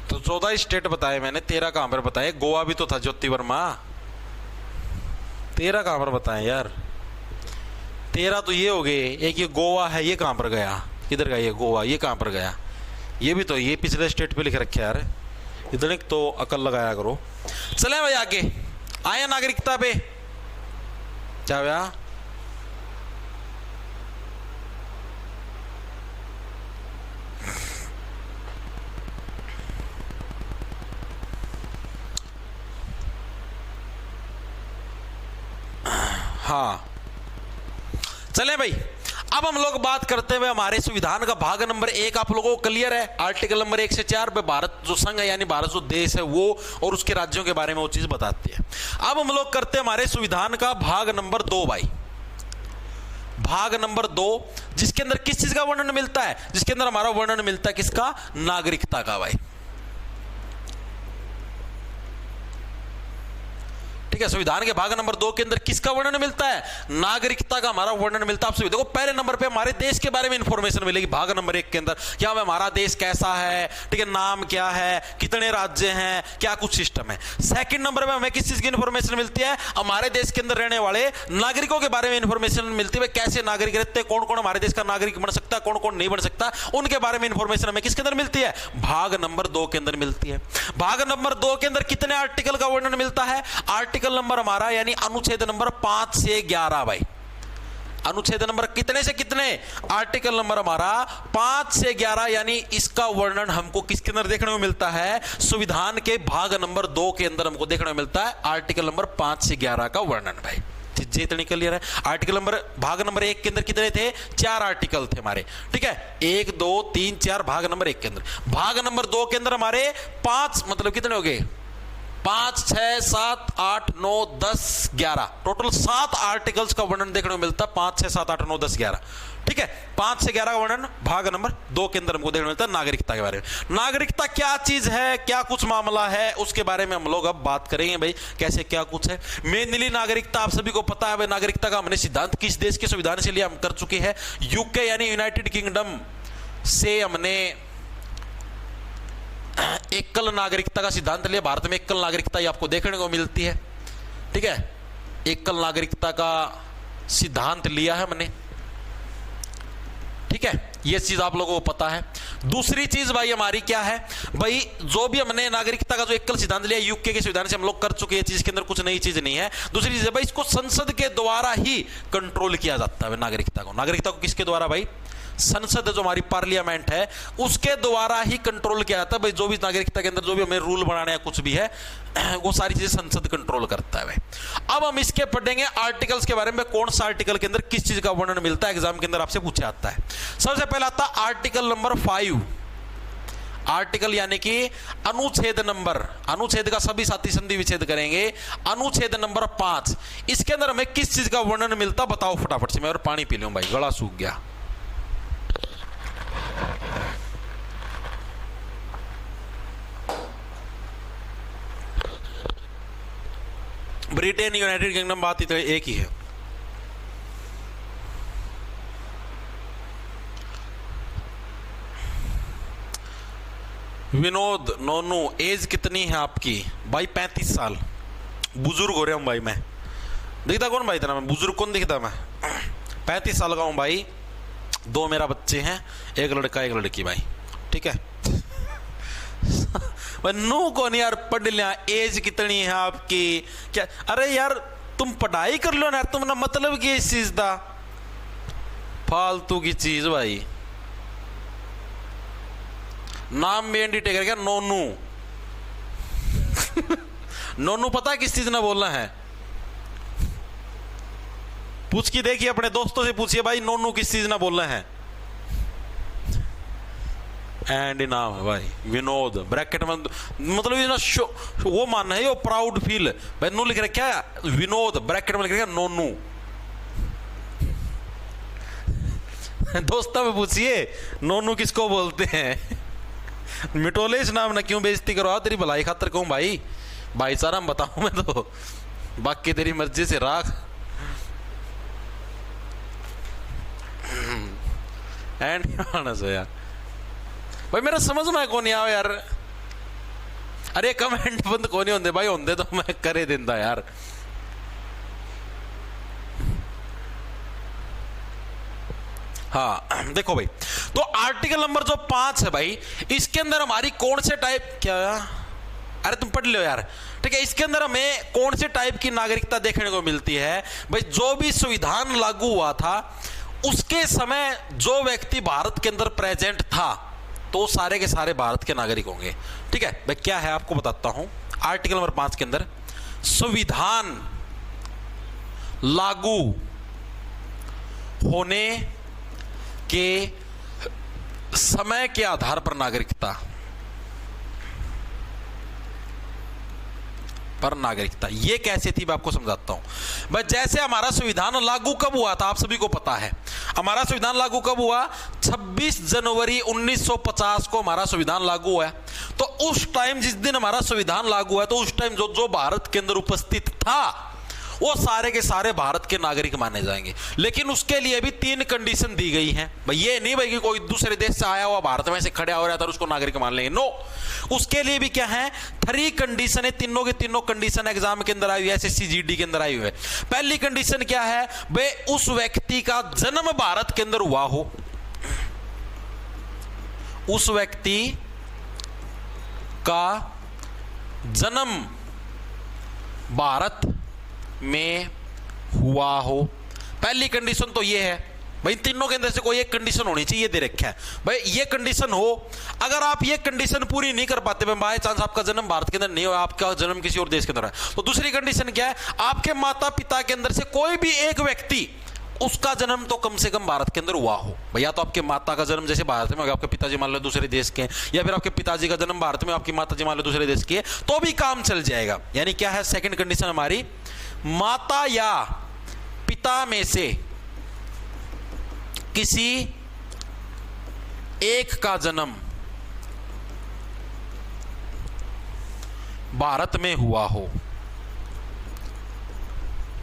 तो 14 स्टेट बताए मैंने, 13 कहां पर बताए? गोवा भी तो था ज्योति वर्मा। 13 कहां पर बताए यार? 13 तो ये हो गए। एक ये गोवा है, ये कहां पर गया? किधर गया ये गोवा? ये कहां पर गया? ये भी तो, ये पिछले स्टेट पे लिख रखे यार। इतने तो अकल लगाया करो। चले भाई आगे आया नागरिकता पे। क्या भैया? हाँ चले भाई, अब हम लोग बात करते हुए हमारे संविधान का भाग नंबर 1 आप लोगों को क्लियर है? आर्टिकल नंबर 1 से 4 पे भारत जो संघ है यानी भारत जो देश है वो और उसके राज्यों के बारे में वो चीज बताती है। अब हम लोग करते हैं हमारे संविधान का भाग नंबर 2 भाई। भाग नंबर 2 जिसके अंदर किस चीज का वर्णन मिलता है? जिसके अंदर हमारा वर्णन मिलता है किसका? नागरिकता का भाई। ठीक है, संविधान के भाग नंबर 2 के अंदर किसका वर्णन मिलता है? नागरिकता का हमारा वर्णन मिलता है। आप सभी देखो पहले नंबर पे हमारे देश के बारे में इंफॉर्मेशन मिलेगी भाग नंबर 1 के अंदर। क्या हमारा देश कैसा है, ठीक है, नाम क्या है, कितने राज्य हैं, क्या कुछ सिस्टम है। सेकंड नंबर पे हमें किस चीज की इंफॉर्मेशन मिलती है? हमारे देश के अंदर रहने वाले नागरिकों के बारे में इंफॉर्मेशन मिलती है। कैसे नागरिक रहते हैं, कौन कौन हमारे देश का नागरिक बन सकता है, कौन कौन नहीं बन सकता, उनके बारे में इंफॉर्मेशन हमें किसके अंदर मिलती है? भाग नंबर 2 के अंदर मिलती है। भाग नंबर 2 के अंदर कितने आर्टिकल का वर्णन मिलता है? आर्टिकल नंबर हमारा यानी अनुच्छेद नंबर 5 से 11 भाई। अनुच्छेद नंबर कितने से कितने? आर्टिकल नंबर हमारा 5 से 11 यानी इसका वर्णन हमको किसके अंदर देखने को मिलता है? संविधान के भाग नंबर 2 के अंदर हमको देखने को मिलता है आर्टिकल नंबर 5 से 11 का वर्णन भाई। जितनी क्लियर है? आर्टिकल नंबर भाग नंबर 1 के अंदर कितने थे? 4 आर्टिकल थे हमारे। ठीक है, 1 2 3 4 भाग नंबर 1 के अंदर। भाग नंबर 2 के अंदर हमारे 5 मतलब कितने हो गए? 5 6 7 8 9 10 11 टोटल 7 आर्टिकल्स का वर्णन देखने को मिलता है। 5 6 7 8 9 10 11। ठीक है, 5 से 11 का वर्णन भाग नंबर 2 के अंदर हमको देखने को मिलता है नागरिकता के बारे में। नागरिकता क्या चीज है, क्या कुछ मामला है, उसके बारे में हम लोग अब बात करेंगे भाई। कैसे क्या कुछ है। मेनली नागरिकता आप सभी को पता है भाई। नागरिकता का हमने सिद्धांत किस देश के संविधान से लिया? हम कर चुके हैं यूके यानी यूनाइटेड किंगडम से हमने एकल नागरिकता का सिद्धांत लिया। भारत में एकल नागरिकता ही आपको देखने को मिलती है। ठीक है, एकल नागरिकता का सिद्धांत लिया है हमने। ठीक है, ये चीज आप लोगों को पता है। दूसरी चीज भाई हमारी क्या है भाई? जो भी हमने नागरिकता का जो एकल सिद्धांत लिया यूके के संविधान से हम लोग कर चुके हैं, चीज के अंदर कुछ नई चीज नहीं है। दूसरी चीज है भाई, इसको संसद के द्वारा ही कंट्रोल किया जाता है नागरिकता को। नागरिकता को किसके द्वारा भाई? संसद जो हमारी पार्लियामेंट है उसके द्वारा ही कंट्रोल किया जाता है भाई। जो भी नागरिकता के अंदर जो भी हमें रूल बनाने या कुछ भी है वो सारी चीजें संसद कंट्रोल करता है भाई। अब हम इसके पढ़ेंगे आर्टिकल्स के बारे में। कौन सा आर्टिकल के अंदर किस चीज का वर्णन मिलता है, एग्जाम के अंदर आपसे पूछा जाता है। सबसे पहला आता है आर्टिकल नंबर 5। आर्टिकल यानी कि अनुच्छेद नंबर, अनुच्छेद का सभी साथी संधि विच्छेद करेंगे। अनुच्छेद नंबर 5, इसके अंदर हमें किस चीज का वर्णन मिलता बताओ फटाफट से। मैं और पानी पी लूं भाई, गला सूख गया। ब्रिटेन यूनाइटेड किंगडम बात ही एक ही है। विनोद नोनू, एज कितनी है आपकी भाई? 35 साल। बुजुर्ग हो रहे हूं भाई मैं। दिखता कौन भाई इतना? मैं बुजुर्ग कौन दिखता? मैं 35 साल का हूं भाई। 2 मेरा बच्चे हैं, एक लड़का एक लड़की भाई, ठीक है। नू कौन यार पढ़ लिया, एज कितनी है आपकी, क्या, अरे यार तुम पढ़ाई कर लो ना यार, तुम ना मतलब की इस चीज का, फालतू की चीज भाई। नाम भी एंडी टेकर क्या, नोनू। नोनू पता किस चीज ना बोलना है, पूछ के देखिए अपने दोस्तों से, पूछिए भाई नोनू किस चीज ना बोलना है। एंड नाम है भाई विनोद, ब्रैकेट में मतलब ये ना वो मानना है, वो प्राउड फील भाई। नू लिख रहा क्या, विनोद, ब्रैकेट में लिख रहा नोनू। दोस्तों में पूछिए नोनू किसको बोलते हैं। मिटोले इस नाम ना क्यों बेइज्जती करो, तेरी भलाई खातर कहूं भाई, भाईचारा में बताऊं मैं तो, बाकी तेरी मर्जी से राख। एंड आना सो यार भाई, मेरा समझ में कौन आओ यार। अरे कमेंट बंद कौन होंगे भाई, होंगे तो मैं करे देंदा यार। हाँ देखो भाई, तो आर्टिकल नंबर जो 5 है भाई, इसके अंदर हमारी कौन से टाइप, क्या, अरे तुम पढ़ लो यार, ठीक है। इसके अंदर हमें कौन से टाइप की नागरिकता देखने को मिलती है भाई, जो भी संविधान लागू हुआ था उसके समय जो व्यक्ति भारत के अंदर प्रेजेंट था, तो सारे के सारे भारत के नागरिक होंगे, ठीक है भाई। क्या है आपको बताता हूं, आर्टिकल नंबर 5 के अंदर संविधान लागू होने के समय के आधार पर नागरिकता, ये कैसे थी मैं आपको समझाता हूं भाई। जैसे हमारा संविधान लागू कब हुआ था, आप सभी को पता है। हमारा संविधान लागू कब हुआ, 26 जनवरी 1950 को हमारा संविधान लागू हुआ। तो उस टाइम, जिस दिन हमारा संविधान लागू हुआ, तो उस टाइम जो जो भारत के अंदर उपस्थित था वो सारे के सारे भारत के नागरिक माने जाएंगे। लेकिन उसके लिए भी 3 कंडीशन दी गई हैं भाई। ये नहीं भाई कि कोई दूसरे देश से आया हुआ भारत में से खड़ा हो रहा था उसको नागरिक मान लेंगे, नो। उसके लिए भी क्या है, 3 कंडीशन है, तीनों के तीनों कंडीशन एग्जाम के अंदर आई हुई है, एसएससी जीडी के अंदर आई हुई है। पहली कंडीशन क्या है भाई, उस व्यक्ति का जन्म भारत के अंदर हुआ हो, उस व्यक्ति का जन्म भारत में हुआ हो। पहली कंडीशन तो ये है भाई, तीनों के अंदर से कोई एक कंडीशन होनी चाहिए, दे रखा है भाई, ये कंडीशन हो। अगर आप ये कंडीशन पूरी नहीं कर पाते, बाय चांस आपका जन्म भारत के अंदर नहीं हुआ, आपका जन्म किसी और देश के अंदर है, तो दूसरी कंडीशन क्या है, आपके माता पिता के अंदर से कोई भी एक व्यक्ति, उसका जन्म तो कम से कम भारत के अंदर हुआ हो भैया। तो आपके माता का जन्म जैसे भारत में, आपके पिताजी मान लो दूसरे देश के, या फिर आपके पिताजी का जन्म भारत में, आपकी माताजी मान लो दूसरे देश की है, तो भी काम चल जाएगा। यानी क्या है, सेकंड कंडीशन हमारी, माता या पिता में से किसी एक का जन्म भारत में हुआ हो,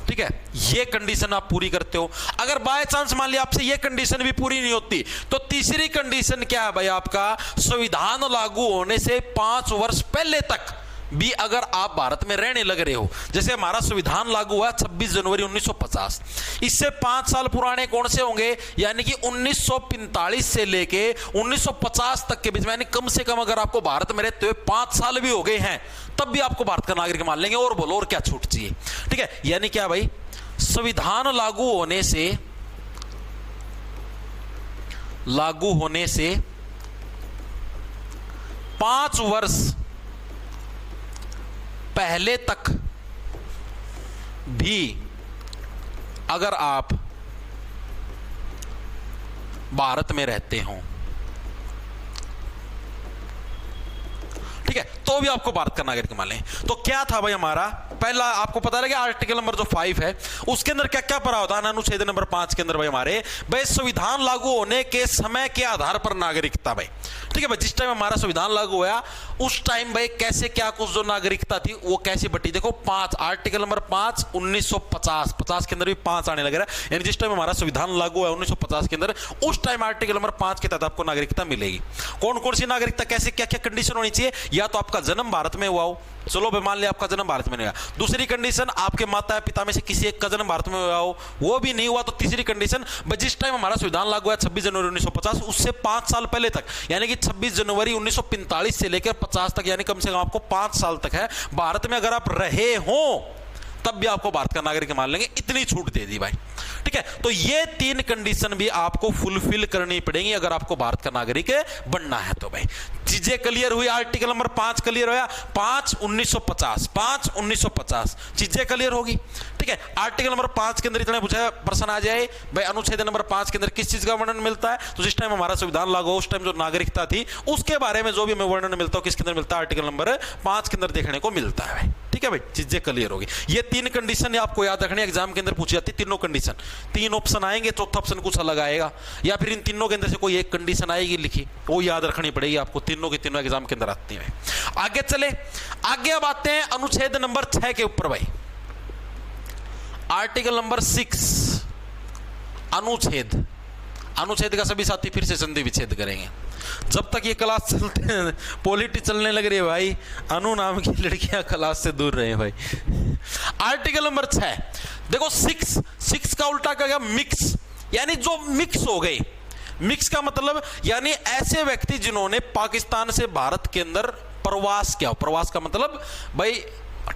ठीक है। ये कंडीशन आप पूरी करते हो। अगर बाय चांस मान लिया आपसे ये कंडीशन भी पूरी नहीं होती, तो तीसरी कंडीशन क्या है भाई, आपका संविधान लागू होने से 5 वर्ष पहले तक भी अगर आप भारत में रहने लग रहे हो। जैसे हमारा संविधान लागू हुआ 26 जनवरी 1950, इससे 5 साल पुराने कौन से होंगे, यानी कि 1945 से लेके 1950 तक के बीच में, यानी कम से कम अगर आपको भारत में रहते हुए 5 साल भी हो गए हैं, तब भी आपको भारत का नागरिक मान लेंगे। और बोलो और क्या छूट चाहिए, ठीक है। यानी क्या भाई, संविधान लागू होने से 5 वर्ष पहले तक भी अगर आप भारत में रहते हो, ठीक है, तो भी आपको भारत का नागरिक मान लें। तो क्या था भाई हमारा पहला, आपको पता लगे आर्टिकल नंबर जो 5 है उसके अंदर क्या क्या प्रावधान है, अनुच्छेद नंबर 5 के अंदर भाई हमारे भाई संविधान लागू होने के समय के आधार पर नागरिकता भाई। ठीक है भाई। जिस टाइम हमारा संविधान लागू हुआ उस टाइम भाई कैसे क्या कुछ जो नागरिकता थी वो कैसे बटी, देखो 5 आर्टिकल नंबर 5 1950, 50 के अंदर भी 5 आने लग रहा है, यानी जिस टाइम हमारा संविधान लागू हुआ 1950 के अंदर, उस टाइम आर्टिकल नंबर 5 के तहत आपको नागरिकता मिलेगी। कौन कौन सी नागरिकता, कैसे क्या क्या कंडीशन होनी चाहिए, या तो आपका जन्म भारत में हुआ हो, चलो भाई मान लिया आपका जन्म भारत में नहीं हुआ, दूसरी कंडीशन आपके माता पिता में से किसी एक का जन्म भारत में हुआ हो, वो भी नहीं हुआ, तो तीसरी कंडीशन जिस टाइम हमारा संविधान लागू हुआ 26 जनवरी 1950 उससे 5 साल पहले तक, यानी कि 26 जनवरी 1945 से लेकर 50 तक, यानी कम से कम आपको 5 साल तक है भारत में अगर आप रहे हो तब भी आपको भारत का नागरिक मान लेंगे, इतनी छूट दे दी भाई। ठीक है, तो ये 3 कंडीशन भी आपको फुलफिल करनी पड़ेगी अगर आपको भारत का नागरिक बनना है तो भाई। चीजें क्लियर हुई, आर्टिकल नंबर 5 क्लियर होया, 5 1950 चीजें क्लियर होगी। ठीक है, आर्टिकल नंबर 5 के अंदर इतना पूछा प्रश्न आ जाए भाई अनुच्छेद नंबर 5 के अंदर किस चीज का वर्णन मिलता है, तो जिस टाइम हमारा संविधान लागू हो उस टाइम जो नागरिकता थी उसके बारे में जो भी हमें वर्णन मिलता हो किसके अंदर मिलता है, आर्टिकल नंबर 5 के अंदर देखने को मिलता है भाई। ठीक है भाई, चीजें क्लियर होगी। ये 3 कंडीशन आपको याद रखनी, एग्जाम के अंदर पूछी जाती है तीनों कंडीशन, 3 ऑप्शन आएंगे, चौथा ऑप्शन कुछ अलग आएगा, या फिर इन तीनों के अंदर से कोई एक कंडीशन आएगी लिखी, वो याद रखनी पड़ेगी आपको, तीनों की तीनों एग्जाम के अंदर आती है। आगे चले, आगे अब आते हैं अनुच्छेद नंबर 6 के ऊपर भाई। आर्टिकल नंबर 6 अनुच्छेद, अनुच्छेद का सभी साथी फिर से संधि विच्छेद करेंगे। जब तक ये क्लास चलते हैं पॉलिटी चलने लग रही है भाई, अनु नाम की लड़कियां क्लास से दूर रहे भाई। आर्टिकल नंबर 6 देखो, 6 का उल्टा क्या गया, मिक्स, यानी जो मिक्स हो गए। मिक्स का मतलब यानी ऐसे व्यक्ति जिन्होंने पाकिस्तान से भारत के अंदर प्रवास किया हो, प्रवास का मतलब भाई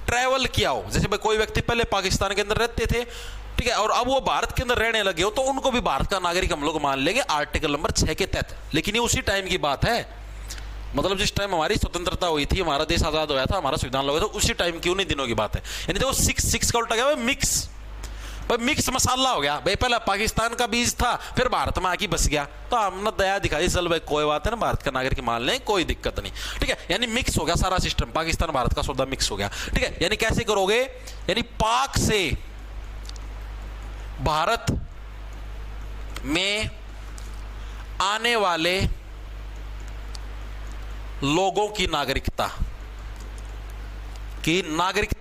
ट्रैवल किया हो, जैसे भाई कोई व्यक्ति पहले पाकिस्तान के अंदर रहते थे, ठीक है, और अब वो भारत के अंदर रहने लगे हो तो उनको भी भारत का नागरिक हम लोग मान लेंगे आर्टिकल नंबर 6 के तहत। लेकिन ये उसी टाइम की बात है, मतलब जिस टाइम हमारी स्वतंत्रता हुई थी, हमारा देश आजाद हुआ था, हमारा संविधान लगा था, उसी टाइम की उन्हीं दिनों की बात है। यानी देखो 6 का उल्टा क्या है, मिक्स, भाई मिक्स मसाला हो गया भाई, पहले पाकिस्तान का बीज था फिर भारत में आके बस गया, तो हमने दया दिखाई, चल भाई कोई बात है ना, भारत का नागरिक मान लें, कोई दिक्कत नहीं। ठीक है, यानी मिक्स हो गया सारा सिस्टम, पाकिस्तान भारत का सौदा मिक्स हो गया। ठीक है, यानी कैसे करोगे, यानी पाक से भारत में आने वाले लोगों की नागरिकता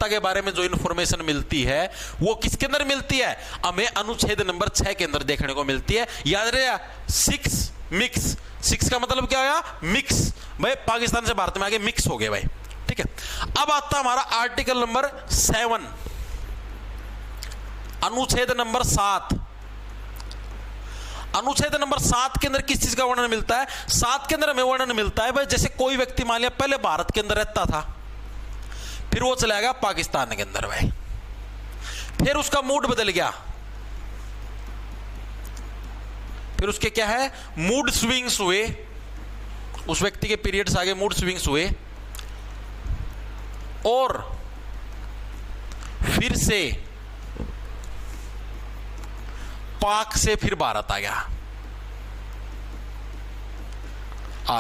के बारे में जो इंफॉर्मेशन मिलती है वो किसके अंदर मिलती है, हमें अनुच्छेद नंबर 6 के अंदर देखने को मिलती है। याद रहे 6 मिक्स, 6 का मतलब क्या होगा, मिक्स, भाई पाकिस्तान से भारत में आके मिक्स हो गए भाई। ठीक है, अब आता हमारा आर्टिकल नंबर 7 अनुच्छेद नंबर 7। अनुच्छेद नंबर 7 के अंदर किस चीज का वर्णन मिलता है, 7 के अंदर हमें वर्णन मिलता है भाई, जैसे कोई व्यक्ति मान लिया पहले भारत के अंदर रहता था, फिर वो चला गया पाकिस्तान के अंदर भाई, फिर उसका मूड बदल गया, फिर उसके क्या है, मूड स्विंग्स हुए, उस व्यक्ति के पीरियड्स आगे मूड स्विंग्स हुए, और फिर से पाक से फिर भारत आ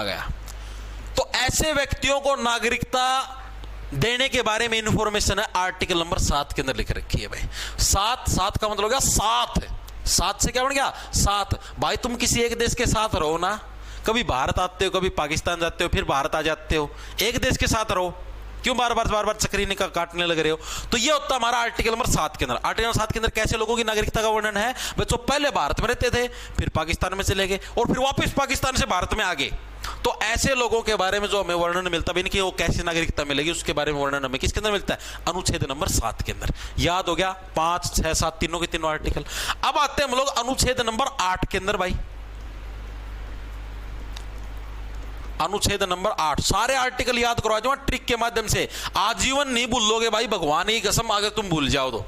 गया। तो ऐसे व्यक्तियों को नागरिकता देने के बारे में इंफॉर्मेशन है आर्टिकल नंबर 7 के अंदर लिख रखी है भाई। 7 का मतलब हो गया 7 से क्या बन गया, 7 भाई। तुम किसी एक देश के साथ रहो ना, कभी भारत आते हो, कभी पाकिस्तान जाते हो, फिर भारत आ जाते हो, एक देश के साथ रहो, क्यों बार बार चक्री काटने लग रहे हो। तो ये होता हमारा आर्टिकल नंबर 7 के अंदर। आर्टिकल नंबर 7 के अंदर कैसे लोगों की नागरिकता का वर्णन है, बच्चों पहले भारत में रहते थे, फिर पाकिस्तान में चले गए, और फिर वापस पाकिस्तान से भारत में आ गए। तो ऐसे लोगों के बारे में जो हमें वर्णन मिलता है, इनकी वो कैसी नागरिकता मिलेगी उसके बारे में वर्णन हमें किसके अंदर मिलता है, अनुच्छेद नंबर 7 के अंदर। याद हो गया, 5, 6, 7 तीनों के तीनों आर्टिकल। अब आते हैं हम लोग अनुच्छेद नंबर 8 के अंदर भाई। अनुच्छेद नंबर 8, सारे आर्टिकल याद करवा दो ट्रिक के माध्यम से, आजीवन नहीं भूलोगे भाई, भगवान की कसम, अगर तुम भूल जाओ तो।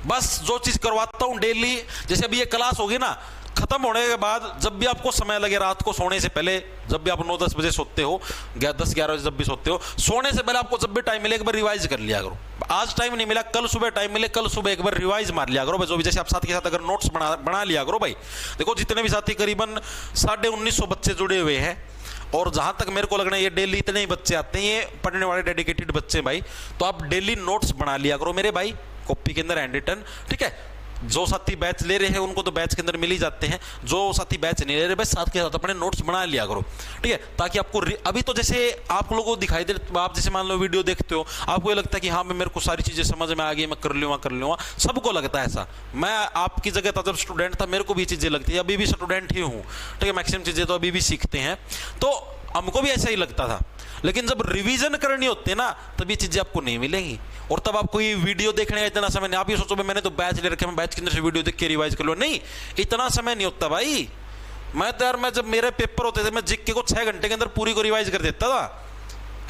बस जो चीज करवाता हूं डेली, जैसे अभी ये क्लास होगी ना, खत्म होने के बाद जब भी आपको समय लगे, रात को सोने से पहले, जब भी आप 9-10 बजे सोते हो, 10-11 बजे जब भी सोते हो, सोने से पहले आपको जब भी टाइम मिले एक बार रिवाइज कर लिया करो। आज टाइम नहीं मिला, कल सुबह टाइम मिले, कल सुबह एक बार रिवाइज मार लिया करो भाई। जो भी जैसे आप साथ के साथ अगर नोट्स बना लिया करो भाई। देखो जितने भी साथी करीबन 1950 बच्चे जुड़े हुए हैं, और जहां तक मेरे को लग रहा है ये डेली इतने ही बच्चे आते हैं, ये पढ़ने वाले डेडिकेटेड बच्चे भाई। तो आप डेली नोट्स बना लिया करो मेरे भाई, कॉपी के अंदर हैंड रिटन। ठीक है, जो साथी बैच ले रहे हैं उनको तो बैच के अंदर मिल ही जाते हैं, जो साथी बैच नहीं ले रहे बस साथ के साथ अपने नोट्स बना लिया करो, ठीक है, ताकि आपको अभी तो जैसे आप लोगों को दिखाई दे, आप जैसे मान लो वीडियो देखते हो, आपको ये लगता है कि हाँ मेरे को सारी चीजें समझ में आ गई, मैं कर लूँगा, सबको लगता है ऐसा। मैं आपकी जगह था जब स्टूडेंट था, मेरे को भी चीजें लगती है, अभी भी स्टूडेंट ही हूँ, ठीक है, मैक्सिमम चीजें तो अभी भी सीखते हैं, तो हमको भी ऐसा ही लगता था। लेकिन जब रिवीजन करनी होती है ना, तब ये चीजें आपको नहीं मिलेंगी, और तब आपको ये वीडियो देखने का इतना समय नहीं। आप ये सोचो मैंने तो बैच ले रखे, मैं बैच के अंदर से वीडियो देख के रिवाइज कर लो, नहीं, इतना समय नहीं होता भाई। मैं तो यार, मैं जब मेरे पेपर होते थे, मैं जीके को 6 घंटे के अंदर पूरी को रिवाइज कर देता था।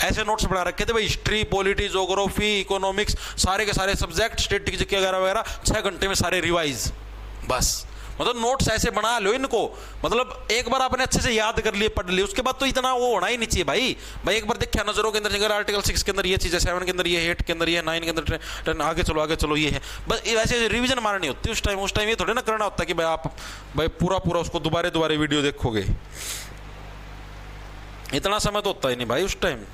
ऐसे नोट्स बना रखे थे भाई, हिस्ट्री, पॉलिटी, ज्योग्राफी, इकोनॉमिक्स, सारे के सारे सब्जेक्ट, स्टैटिस्टिक्स जीके वगैरह वगैरह, 6 घंटे में सारे रिवाइज। बस मतलब नोट्स ऐसे बना लो इनको, मतलब एक बार आपने अच्छे से याद कर लिए, पढ़ लिए, उसके बाद तो इतना वो होना ही नहीं चाहिए भाई। एक बार देखा नजरों के अंदर, अगर आर्टिकल 6 के अंदर ये चीज़ है, 7 के अंदर ये, 8 के अंदर ये, 9 के अंदर 10, आगे चलो ये है, बस वैसे रिवीजन मारनी होती है उस टाइम ये थोड़े ना करना होता कि भाई आप भाई पूरा उसको दोबारा वीडियो देखोगे, इतना समय तो होता ही नहीं भाई उस टाइम।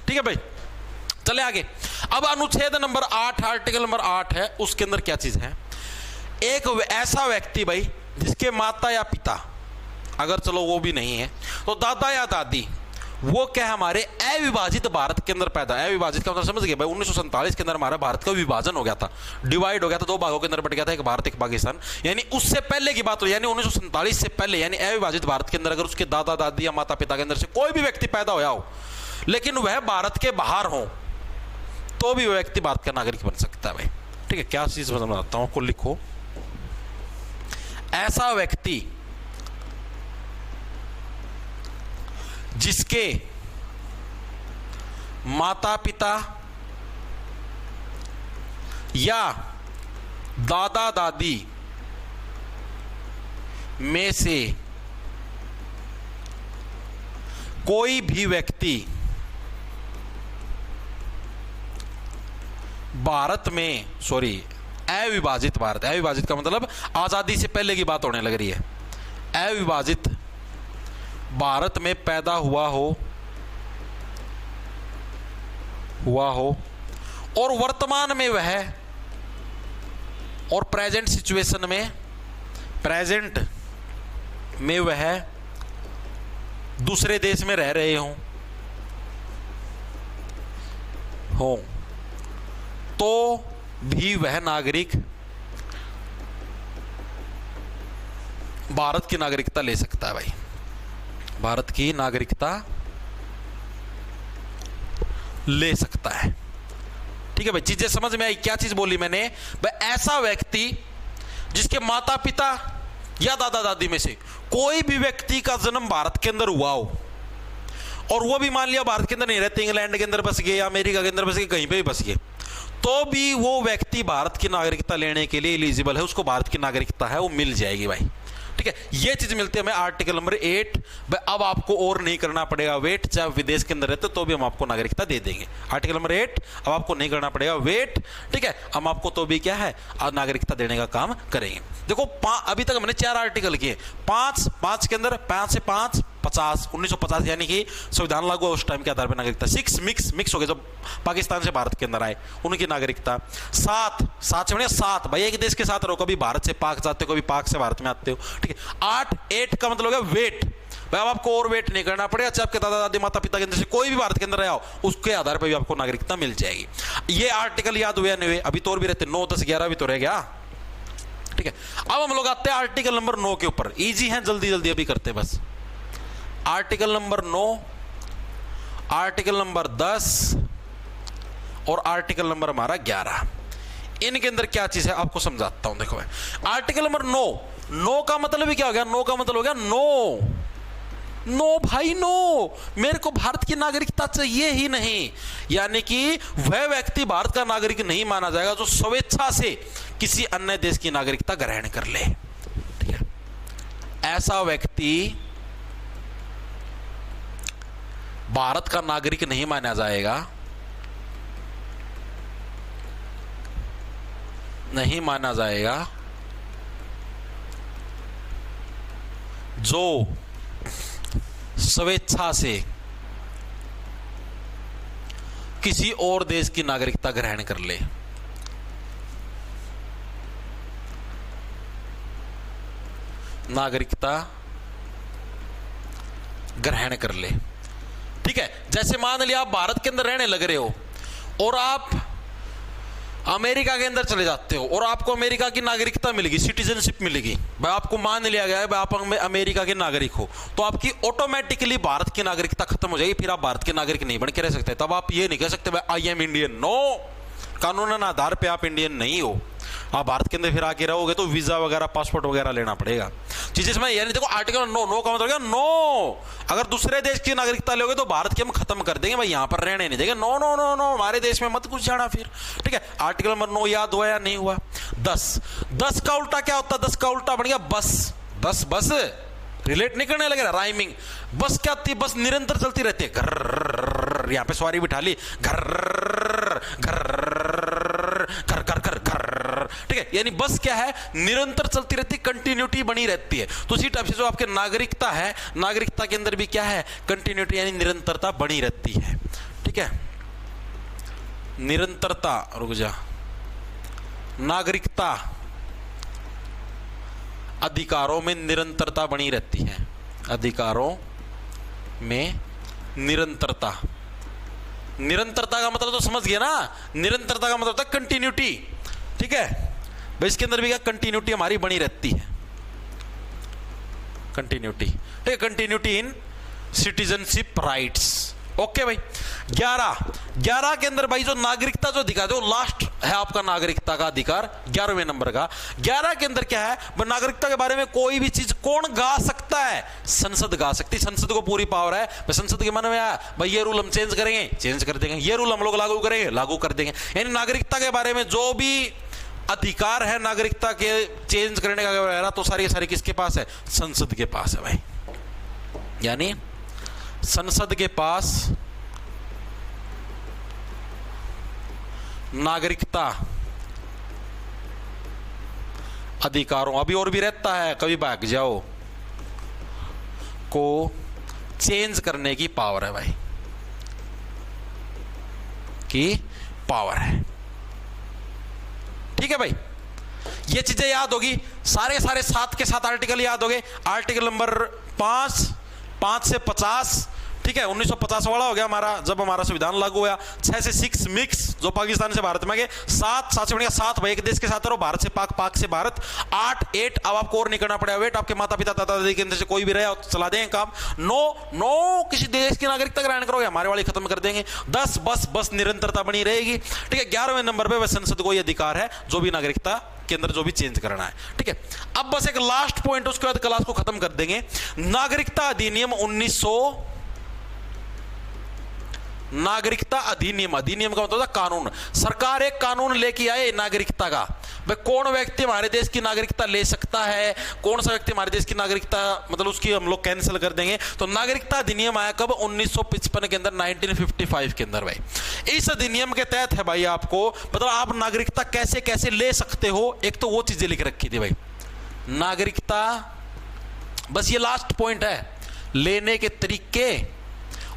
ठीक है भाई, चले आगे। अब अनुच्छेद नंबर 8, आर्टिकल नंबर 8 है, उसके अंदर क्या चीज है? एक ऐसा व्यक्ति भाई जिसके माता या पिता, अगर चलो वो भी नहीं है तो दादा या दादी, वो क्या हमारे अविभाजित भारत के अंदर पैदा है। अविभाजित का मतलब समझ गए भाई, 1947 के अंदर हमारा भारत का विभाजन हो गया था, डिवाइड हो गया था, 2 भागों के अंदर बट गया था, एक भारत एक पाकिस्तान। यानी उससे पहले की बात हो, यानी 1947 से पहले, यानी अविभाजित भारत के अंदर अगर उसके दादा दादी या माता पिता के अंदर से कोई भी व्यक्ति पैदा होया हो, लेकिन वह भारत के बाहर हो, तो भी वह व्यक्ति भारत का नागरिक बन सकता है भाई। ठीक है, क्या चीज बताता हूं, आपको लिखो। ऐसा व्यक्ति जिसके माता पिता या दादा दादी में से कोई भी व्यक्ति भारत में, अविभाजित भारत, अविभाजित का मतलब आजादी से पहले की बात होने लग रही है, अविभाजित भारत में पैदा हुआ हो और वर्तमान में वह, और प्रेजेंट सिचुएशन में, प्रेजेंट में वह दूसरे देश में रह रहे हो तो भी वह नागरिक भारत की नागरिकता ले सकता है भाई, भारत की नागरिकता ले सकता है। ठीक है भाई, चीजें समझ में आई? क्या चीज बोली मैंने भाई? ऐसा व्यक्ति जिसके माता पिता या दादा दादी में से कोई भी व्यक्ति का जन्म भारत के अंदर हुआ हो, और वो भी मान लिया भारत के अंदर नहीं रहते, इंग्लैंड के अंदर बस गए या अमेरिका के अंदर बस गए, कहीं पे भी बस गए, तो भी वो व्यक्ति भारत की नागरिकता लेने के लिए एलिजिबल है, उसको भारत की नागरिकता है वो मिल जाएगी भाई। ठीक है, ये चीज मिलती है हमें आर्टिकल नंबर 8। अब आपको और नहीं करना पड़ेगा वेट, चाहे विदेश के अंदर रहते तो भी हम आपको नागरिकता दे देंगे। आर्टिकल नंबर 8, अब आपको नहीं करना पड़ेगा वेट, ठीक है, हम आपको तो भी क्या है नागरिकता देने का काम करेंगे। देखो अभी तक हमने 4 आर्टिकल किए, 5 के अंदर 5 से 5 50, 1950 यानी कि संविधान लागू है उस टाइम के आधार पर नागरिकता। 6 मिक्स हो गए, जब पाकिस्तान से भारत के अंदर आए उनकी नागरिकता। 7 से बने 7 भाई, एक देश के साथ रहो, कभी भारत से पाक जाते हो, कभी पाक से भारत में आते हो। ठीक है, 8 का मतलब है वेट भाई, अब आपको और वेट नहीं करना पड़ेगा, चाहे आपके दादा दादी माता पिता के अंदर से कोई भी भारत के अंदर रहा हो, उसके आधार पर भी आपको नागरिकता मिल जाएगी। ये आर्टिकल याद हुए नहीं हुए? अभी तो और भी रहते, 9, 10, 11 भी तो रह गया। ठीक है, अब हम लोग आते हैं आर्टिकल नंबर 9 के ऊपर। इजी है, जल्दी जल्दी अभी करते हैं बस। आर्टिकल नंबर 9, आर्टिकल नंबर 10 और आर्टिकल नंबर हमारा 11, इनके अंदर क्या चीज है आपको समझाता हूं। देखो भाई, आर्टिकल नंबर 9 का मतलब भी क्या हो गया? 9 का मतलब हो गया नो भाई, नो, मेरे को भारत की नागरिकता चाहिए ही नहीं। यानी कि वह व्यक्ति भारत का नागरिक नहीं माना जाएगा जो स्वेच्छा से किसी अन्य देश की नागरिकता ग्रहण कर ले। ठीक है, ऐसा व्यक्ति भारत का नागरिक नहीं माना जाएगा, जो स्वेच्छा से किसी और देश की नागरिकता ग्रहण कर ले। नागरिकता ग्रहण कर ले, ठीक है। जैसे मान लिया आप भारत के अंदर रहने लग रहे हो और आप अमेरिका के अंदर चले जाते हो और आपको अमेरिका की नागरिकता मिलेगी, सिटीजनशिप मिलेगी भाई, आपको मान लिया गया है भाई आप अमेरिका के नागरिक हो, तो आपकी ऑटोमेटिकली भारत की नागरिकता खत्म हो जाएगी, फिर आप भारत के नागरिक नहीं बन के रह सकते। तब आप ये नहीं कह सकते भाई आई एम इंडियन, नो, कानूनन आधार पे आप इंडियन नहीं हो। आप भारत के अंदर फिर आके रहोगे तो वीजा वगैरह पासपोर्ट वगैरह लेना पड़ेगा। चीजें समझ, यानी देखो आर्टिकल नो का मतलब क्या, नो, अगर दूसरे देश की नागरिकता लोगे तो भारत की हम खत्म कर देंगे भाई, यहां पर रहने नहीं देंगे, नो नो नो नो, हमारे देश में मत कुछ जाना फिर, ठीक है। आर्टिकल नंबर 9 याद हुआ या नहीं हुआ। 10 का उल्टा क्या होता है, 10 का उल्टा बन गया बस। बस रिलेट नहीं करने लगे, राइमिंग। बस क्या होती है, बस निरंतर चलती रहती है, घर यहां पे सवारी बिठा ली, घर घर घर घर घर घर, ठीक है। यानी बस क्या है, निरंतर चलती रहती, कंटिन्यूटी बनी रहती है। तो उसी टाइप से जो आपके नागरिकता है, नागरिकता के अंदर भी क्या है, कंटिन्यूटी यानी निरंतरता बनी रहती है, ठीक है। निरंतरता, रुक जा, नागरिकता अधिकारों में निरंतरता बनी रहती है, अधिकारों में निरंतरता। निरंतरता का मतलब तो समझ गया ना, निरंतरता का मतलब होता है कंटिन्यूटी, ठीक है भाई। इसके अंदर भी क्या, कंटिन्यूटी हमारी बनी रहती है, कंटिन्यूटी, ठीक है, continuity in citizenship rights, okay भाई। 11 के अंदर भाई जो नागरिकता जो अधिकार है वो लास्ट है आपका नागरिकता का अधिकार, 11वें नंबर का। 11 के अंदर क्या है, नागरिकता के बारे में कोई भी चीज कौन गा सकता है, संसद गा सकती है, संसद को पूरी पावर है भाई। संसद के मन में आया भाई ये रूल हम चेंज करेंगे, चेंज कर देंगे, ये रूल हम लोग लागू करेंगे, लागू कर देंगे। यानी नागरिकता के बारे में जो भी अधिकार है नागरिकता के चेंज करने का वगैरह, तो सारी किसके पास है, संसद के पास है भाई। यानी संसद के पास नागरिकता अधिकारों, अभी और भी रहता है, कभी भाग जाओ, को चेंज करने की पावर है भाई, की पावर है, ठीक है भाई। ये चीजें याद होगी, सारे 7 के 7 आर्टिकल याद हो गए। आर्टिकल नंबर 5 से 50, ठीक है, 1950 वाला हो गया हमारा, जब हमारा संविधान लागू हुआ। 6 से 6 मिक्स, जो पाकिस्तान से भारत में गए। 7 से बढ़िया 7 भाई, एक देश के साथ रहो, भारत से पाक, पाक से भारत। 8 अब आपको और नहीं करना पड़ेगा वेट, आपके माता पिता दादा दादी के अंदर से कोई भी रहे चला देंगे काम। 9 किसी देश की नागरिकता ग्रहण करोगे, हमारे वाले खत्म कर देंगे। 10 बस निरंतरता बनी रहेगी, ठीक है। 11वें नंबर पे संसद को यह अधिकार है जो भी नागरिकता के अंदर जो भी चेंज करना है, ठीक है। अब बस एक लास्ट पॉइंट, उसके बाद क्लास को खत्म कर देंगे। नागरिकता अधिनियम 1900, नागरिकता अधिनियम, अधिनियम का मतलब कानून। सरकार एक कानून लेके आए नागरिकता का, भाई कौन व्यक्ति हमारे देश की नागरिकता ले सकता है, कौन सा व्यक्ति हमारे देश की नागरिकता मतलब उसकी हम लोग कैंसिल कर देंगे। तो नागरिकता अधिनियम आया कब, 1955 के अंदर, 1955 के अंदर भाई। इस अधिनियम के तहत है भाई आपको मतलब आप नागरिकता कैसे कैसे ले सकते हो, एक तो वो चीजें लिख रखी थी भाई, नागरिकता, बस ये लास्ट पॉइंट है, लेने के तरीके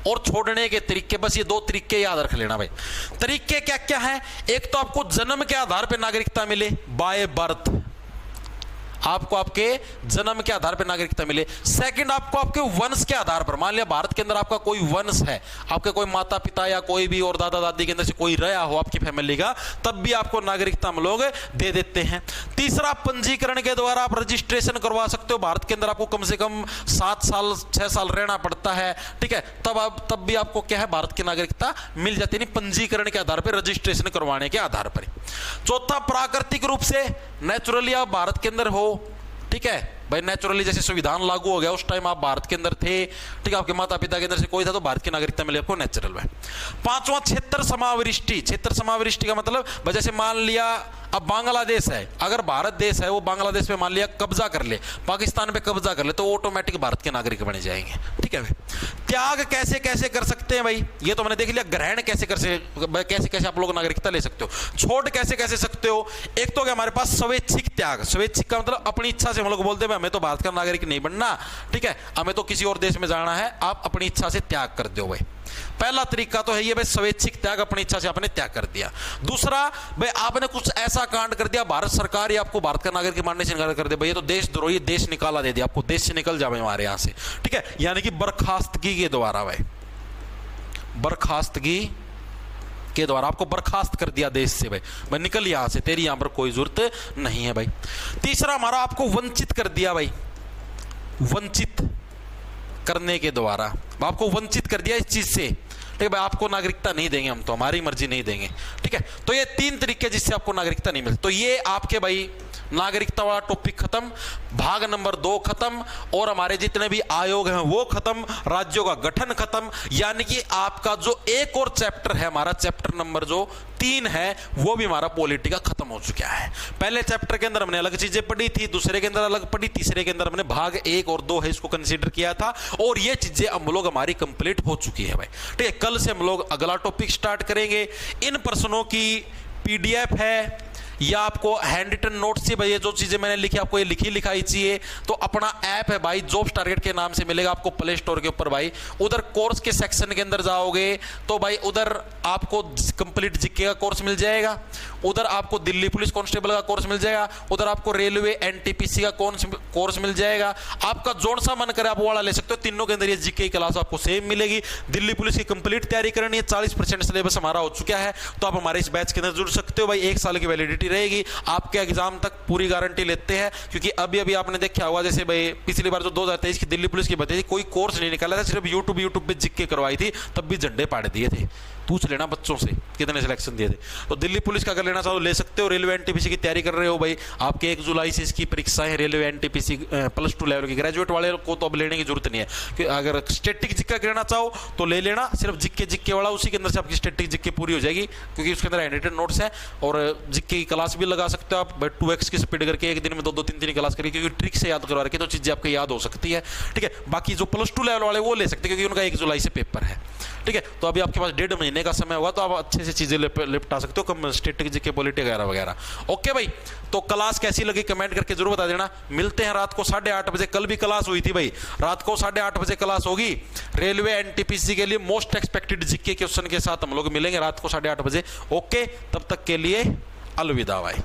और छोड़ने के तरीके, बस ये 2 तरीके याद रख लेना भाई। तरीके क्या क्या है, एक तो आपको जन्म के आधार पर नागरिकता मिले, बाय बर्थ, आपको आपके जन्म के आधार पर नागरिकता मिले। सेकंड, आपको आपके वंश के आधार पर, मान लिया भारत के अंदर आपका कोई वंश है, आपके कोई माता पिता या कोई भी और दादा दादी के अंदर से कोई रहा हो आपकी फैमिली का, तब भी आपको नागरिकता हम लोग दे देते हैं। तीसरा, पंजीकरण के द्वारा आप रजिस्ट्रेशन करवा सकते हो, भारत के अंदर आपको कम से कम 7 साल 6 साल रहना पड़ता है, ठीक है, तब भी आपको क्या है, भारत की नागरिकता मिल जाती है, पंजीकरण के आधार पर, रजिस्ट्रेशन करवाने के आधार पर। चौथा, प्राकृतिक रूप से, नेचुरली आप भारत के अंदर हो, ठीक है भाई, नेचुरली जैसे संविधान लागू हो गया उस टाइम आप भारत के अंदर थे, ठीक है, आपके माता पिता के अंदर से कोई था तो भारत की नागरिकता मिले आपको, नेचुरल है। 5वां, क्षेत्र समाविष्टि। क्षेत्र समाविष्टि का मतलब जैसे मान लिया अब बांग्लादेश है, अगर भारत देश है वो बांग्लादेश पे मान लिया कब्जा कर ले, पाकिस्तान पे कब्जा कर ले, तो ऑटोमेटिक भारत के नागरिक बने जाएंगे, ठीक है भाई। त्याग कैसे कैसे कर सकते हैं भाई, ये तो मैंने देख लिया। ग्रहण कैसे कैसे आप लोग नागरिकता ले सकते हो, छोड़ कैसे कैसे सकते हो। एक तो क्या हमारे पास स्वैच्छिक त्याग, स्वैच्छिक का मतलब अपनी इच्छा से हम लोग बोलते हैं भाई हमें तो भारत का नागरिक नहीं बनना, ठीक है, हमें तो किसी और देश में जाना है, आप अपनी इच्छा से त्याग कर दो भाई। पहला तरीका तो है ये भाई, स्वैच्छिक त्याग, अपनी इच्छा से आपने त्याग कर दिया। दूसरा भाई, आपने कुछ ऐसा कांड कर दिया, भारत सरकार ही आपको भारत का नागरिक मानने से इनकार कर दे, भाई ये तो देशद्रोही, देश निकाला दे दिया आपको, देश से निकल जाए हमारे यहां से, ठीक है, यानी कि बर्खास्तगी के द्वारा भाई, बर्खास्तगी के द्वारा आपको बर्खास्त कर दिया देश से, भाई निकल यहां से, तेरी यहां पर कोई जरूरत नहीं है भाई। तीसरा हमारा, आपको वंचित कर दिया भाई, वंचित करने के द्वारा आपको वंचित कर दिया इस चीज से, ठीक है भाई, आपको नागरिकता नहीं देंगे हम, तो हमारी मर्जी नहीं देंगे, ठीक है। तो ये 3 तरीके जिससे आपको नागरिकता नहीं मिलती। तो ये आपके भाई नागरिकता वाला टॉपिक खत्म, भाग नंबर 2 खत्म, और हमारे जितने भी आयोग हैं वो खत्म, राज्यों का गठन खत्म, यानी कि आपका जो एक और चैप्टर है, हमारा चैप्टर नंबर जो 3 है, वो भी हमारा पॉलिटी का खत्म हो चुका है। पहले चैप्टर के अंदर हमने अलग चीजें पढ़ी थी, दूसरे के अंदर अलग पढ़ी, तीसरे के अंदर हमने भाग 1 और 2 है इसको कंसीडर किया था, और ये चीजें हम लोग हमारी कंप्लीट हो चुकी है भाई, ठीक है। कल से हम लोग अगला टॉपिक स्टार्ट करेंगे। इन प्रश्नों की पीडीएफ है या आपको हैंड रिटन नोट से, भाई ये जो चीजें मैंने लिखी आपको ये लिखी लिखाई चाहिए, तो अपना ऐप है भाई, जॉब्स टारगेट के नाम से मिलेगा आपको प्ले स्टोर के ऊपर भाई। उधर कोर्स के सेक्शन के अंदर जाओगे तो भाई उधर आपको कंप्लीट जीके का कोर्स मिल जाएगा, उधर आपको दिल्ली पुलिस कांस्टेबल का कोर्स मिल जाएगा, उधर आपको रेलवे एनटीपीसी का कोर्स मिल जाएगा। आपका जोन सा मन करे आप वो वाला ले सकते हो, तीनों के अंदर ये जीके की क्लास आपको सेम मिलेगी। दिल्ली पुलिस की कंप्लीट तैयारी करनी है, 40% सिलेबस हमारा हो चुका है, तो आप हमारे इस बैच के अंदर जुड़ सकते हो भाई। 1 साल की वैलिडिटी रहेगी, आपके एग्जाम तक पूरी गारंटी लेते हैं, क्योंकि अभी अभी आपने देखा होगा, जैसे भाई पिछली बार जो 2023 की दिल्ली पुलिस की भर्ती थी, कोई कोर्स नहीं निकाला था, सिर्फ यूट्यूब पे जीके करवाई थी, तब भी झंडे पाड़ दिए थे। पूछ लेना बच्चों से कितने सिलेक्शन दिए थे। तो दिल्ली पुलिस का अगर लेना चाहो ले सकते हो। रेलवे एनटीपीसी की तैयारी कर रहे हो भाई, आपके 1 जुलाई से इसकी परीक्षाएं हैं, रेलवे एनटीपीसी +2 लेवल की। ग्रेजुएट वाले को तो अब लेने की जरूरत नहीं है, कि अगर स्टैटिक जिक्का लेना चाहो तो ले लेना, सिर्फ जिक्के वाला, उसी के अंदर से आपकी स्टैटिक जिक्के पूरी हो जाएगी, क्योंकि उसके अंदर हैंडरिटन नोट्स है, और जिक्के की क्लास भी लगा सकते हो आप भाई, 2x की स्पीड करके एक दिन में 2-2 3-3 क्लास करके, क्योंकि ट्रिक से याद करवा रखी तो चीजें आपको याद हो सकती है, ठीक है। बाकी जो +2 लेवल वाले वो ले सकते हैं, क्योंकि उनका 1 जुलाई से पेपर है, ठीक है। तो अभी आपके पास 1.5 महीने का समय होगा, तो आप अच्छे से चीजें निपटा सकते हो, कम स्टैटिक जीके पॉलिटी वगैरह वगैरह। ओके भाई, तो क्लास कैसी लगी कमेंट करके जरूर बता देना। मिलते हैं रात को 8:30 बजे, कल भी क्लास हुई थी भाई, रात को 8:30 बजे क्लास होगी रेलवे एनटीपीसी के लिए मोस्ट एक्सपेक्टेड जीके क्वेश्चन के साथ हम लोग मिलेंगे रात को 8:30 बजे। ओके, तब तक के लिए अलविदा भाई।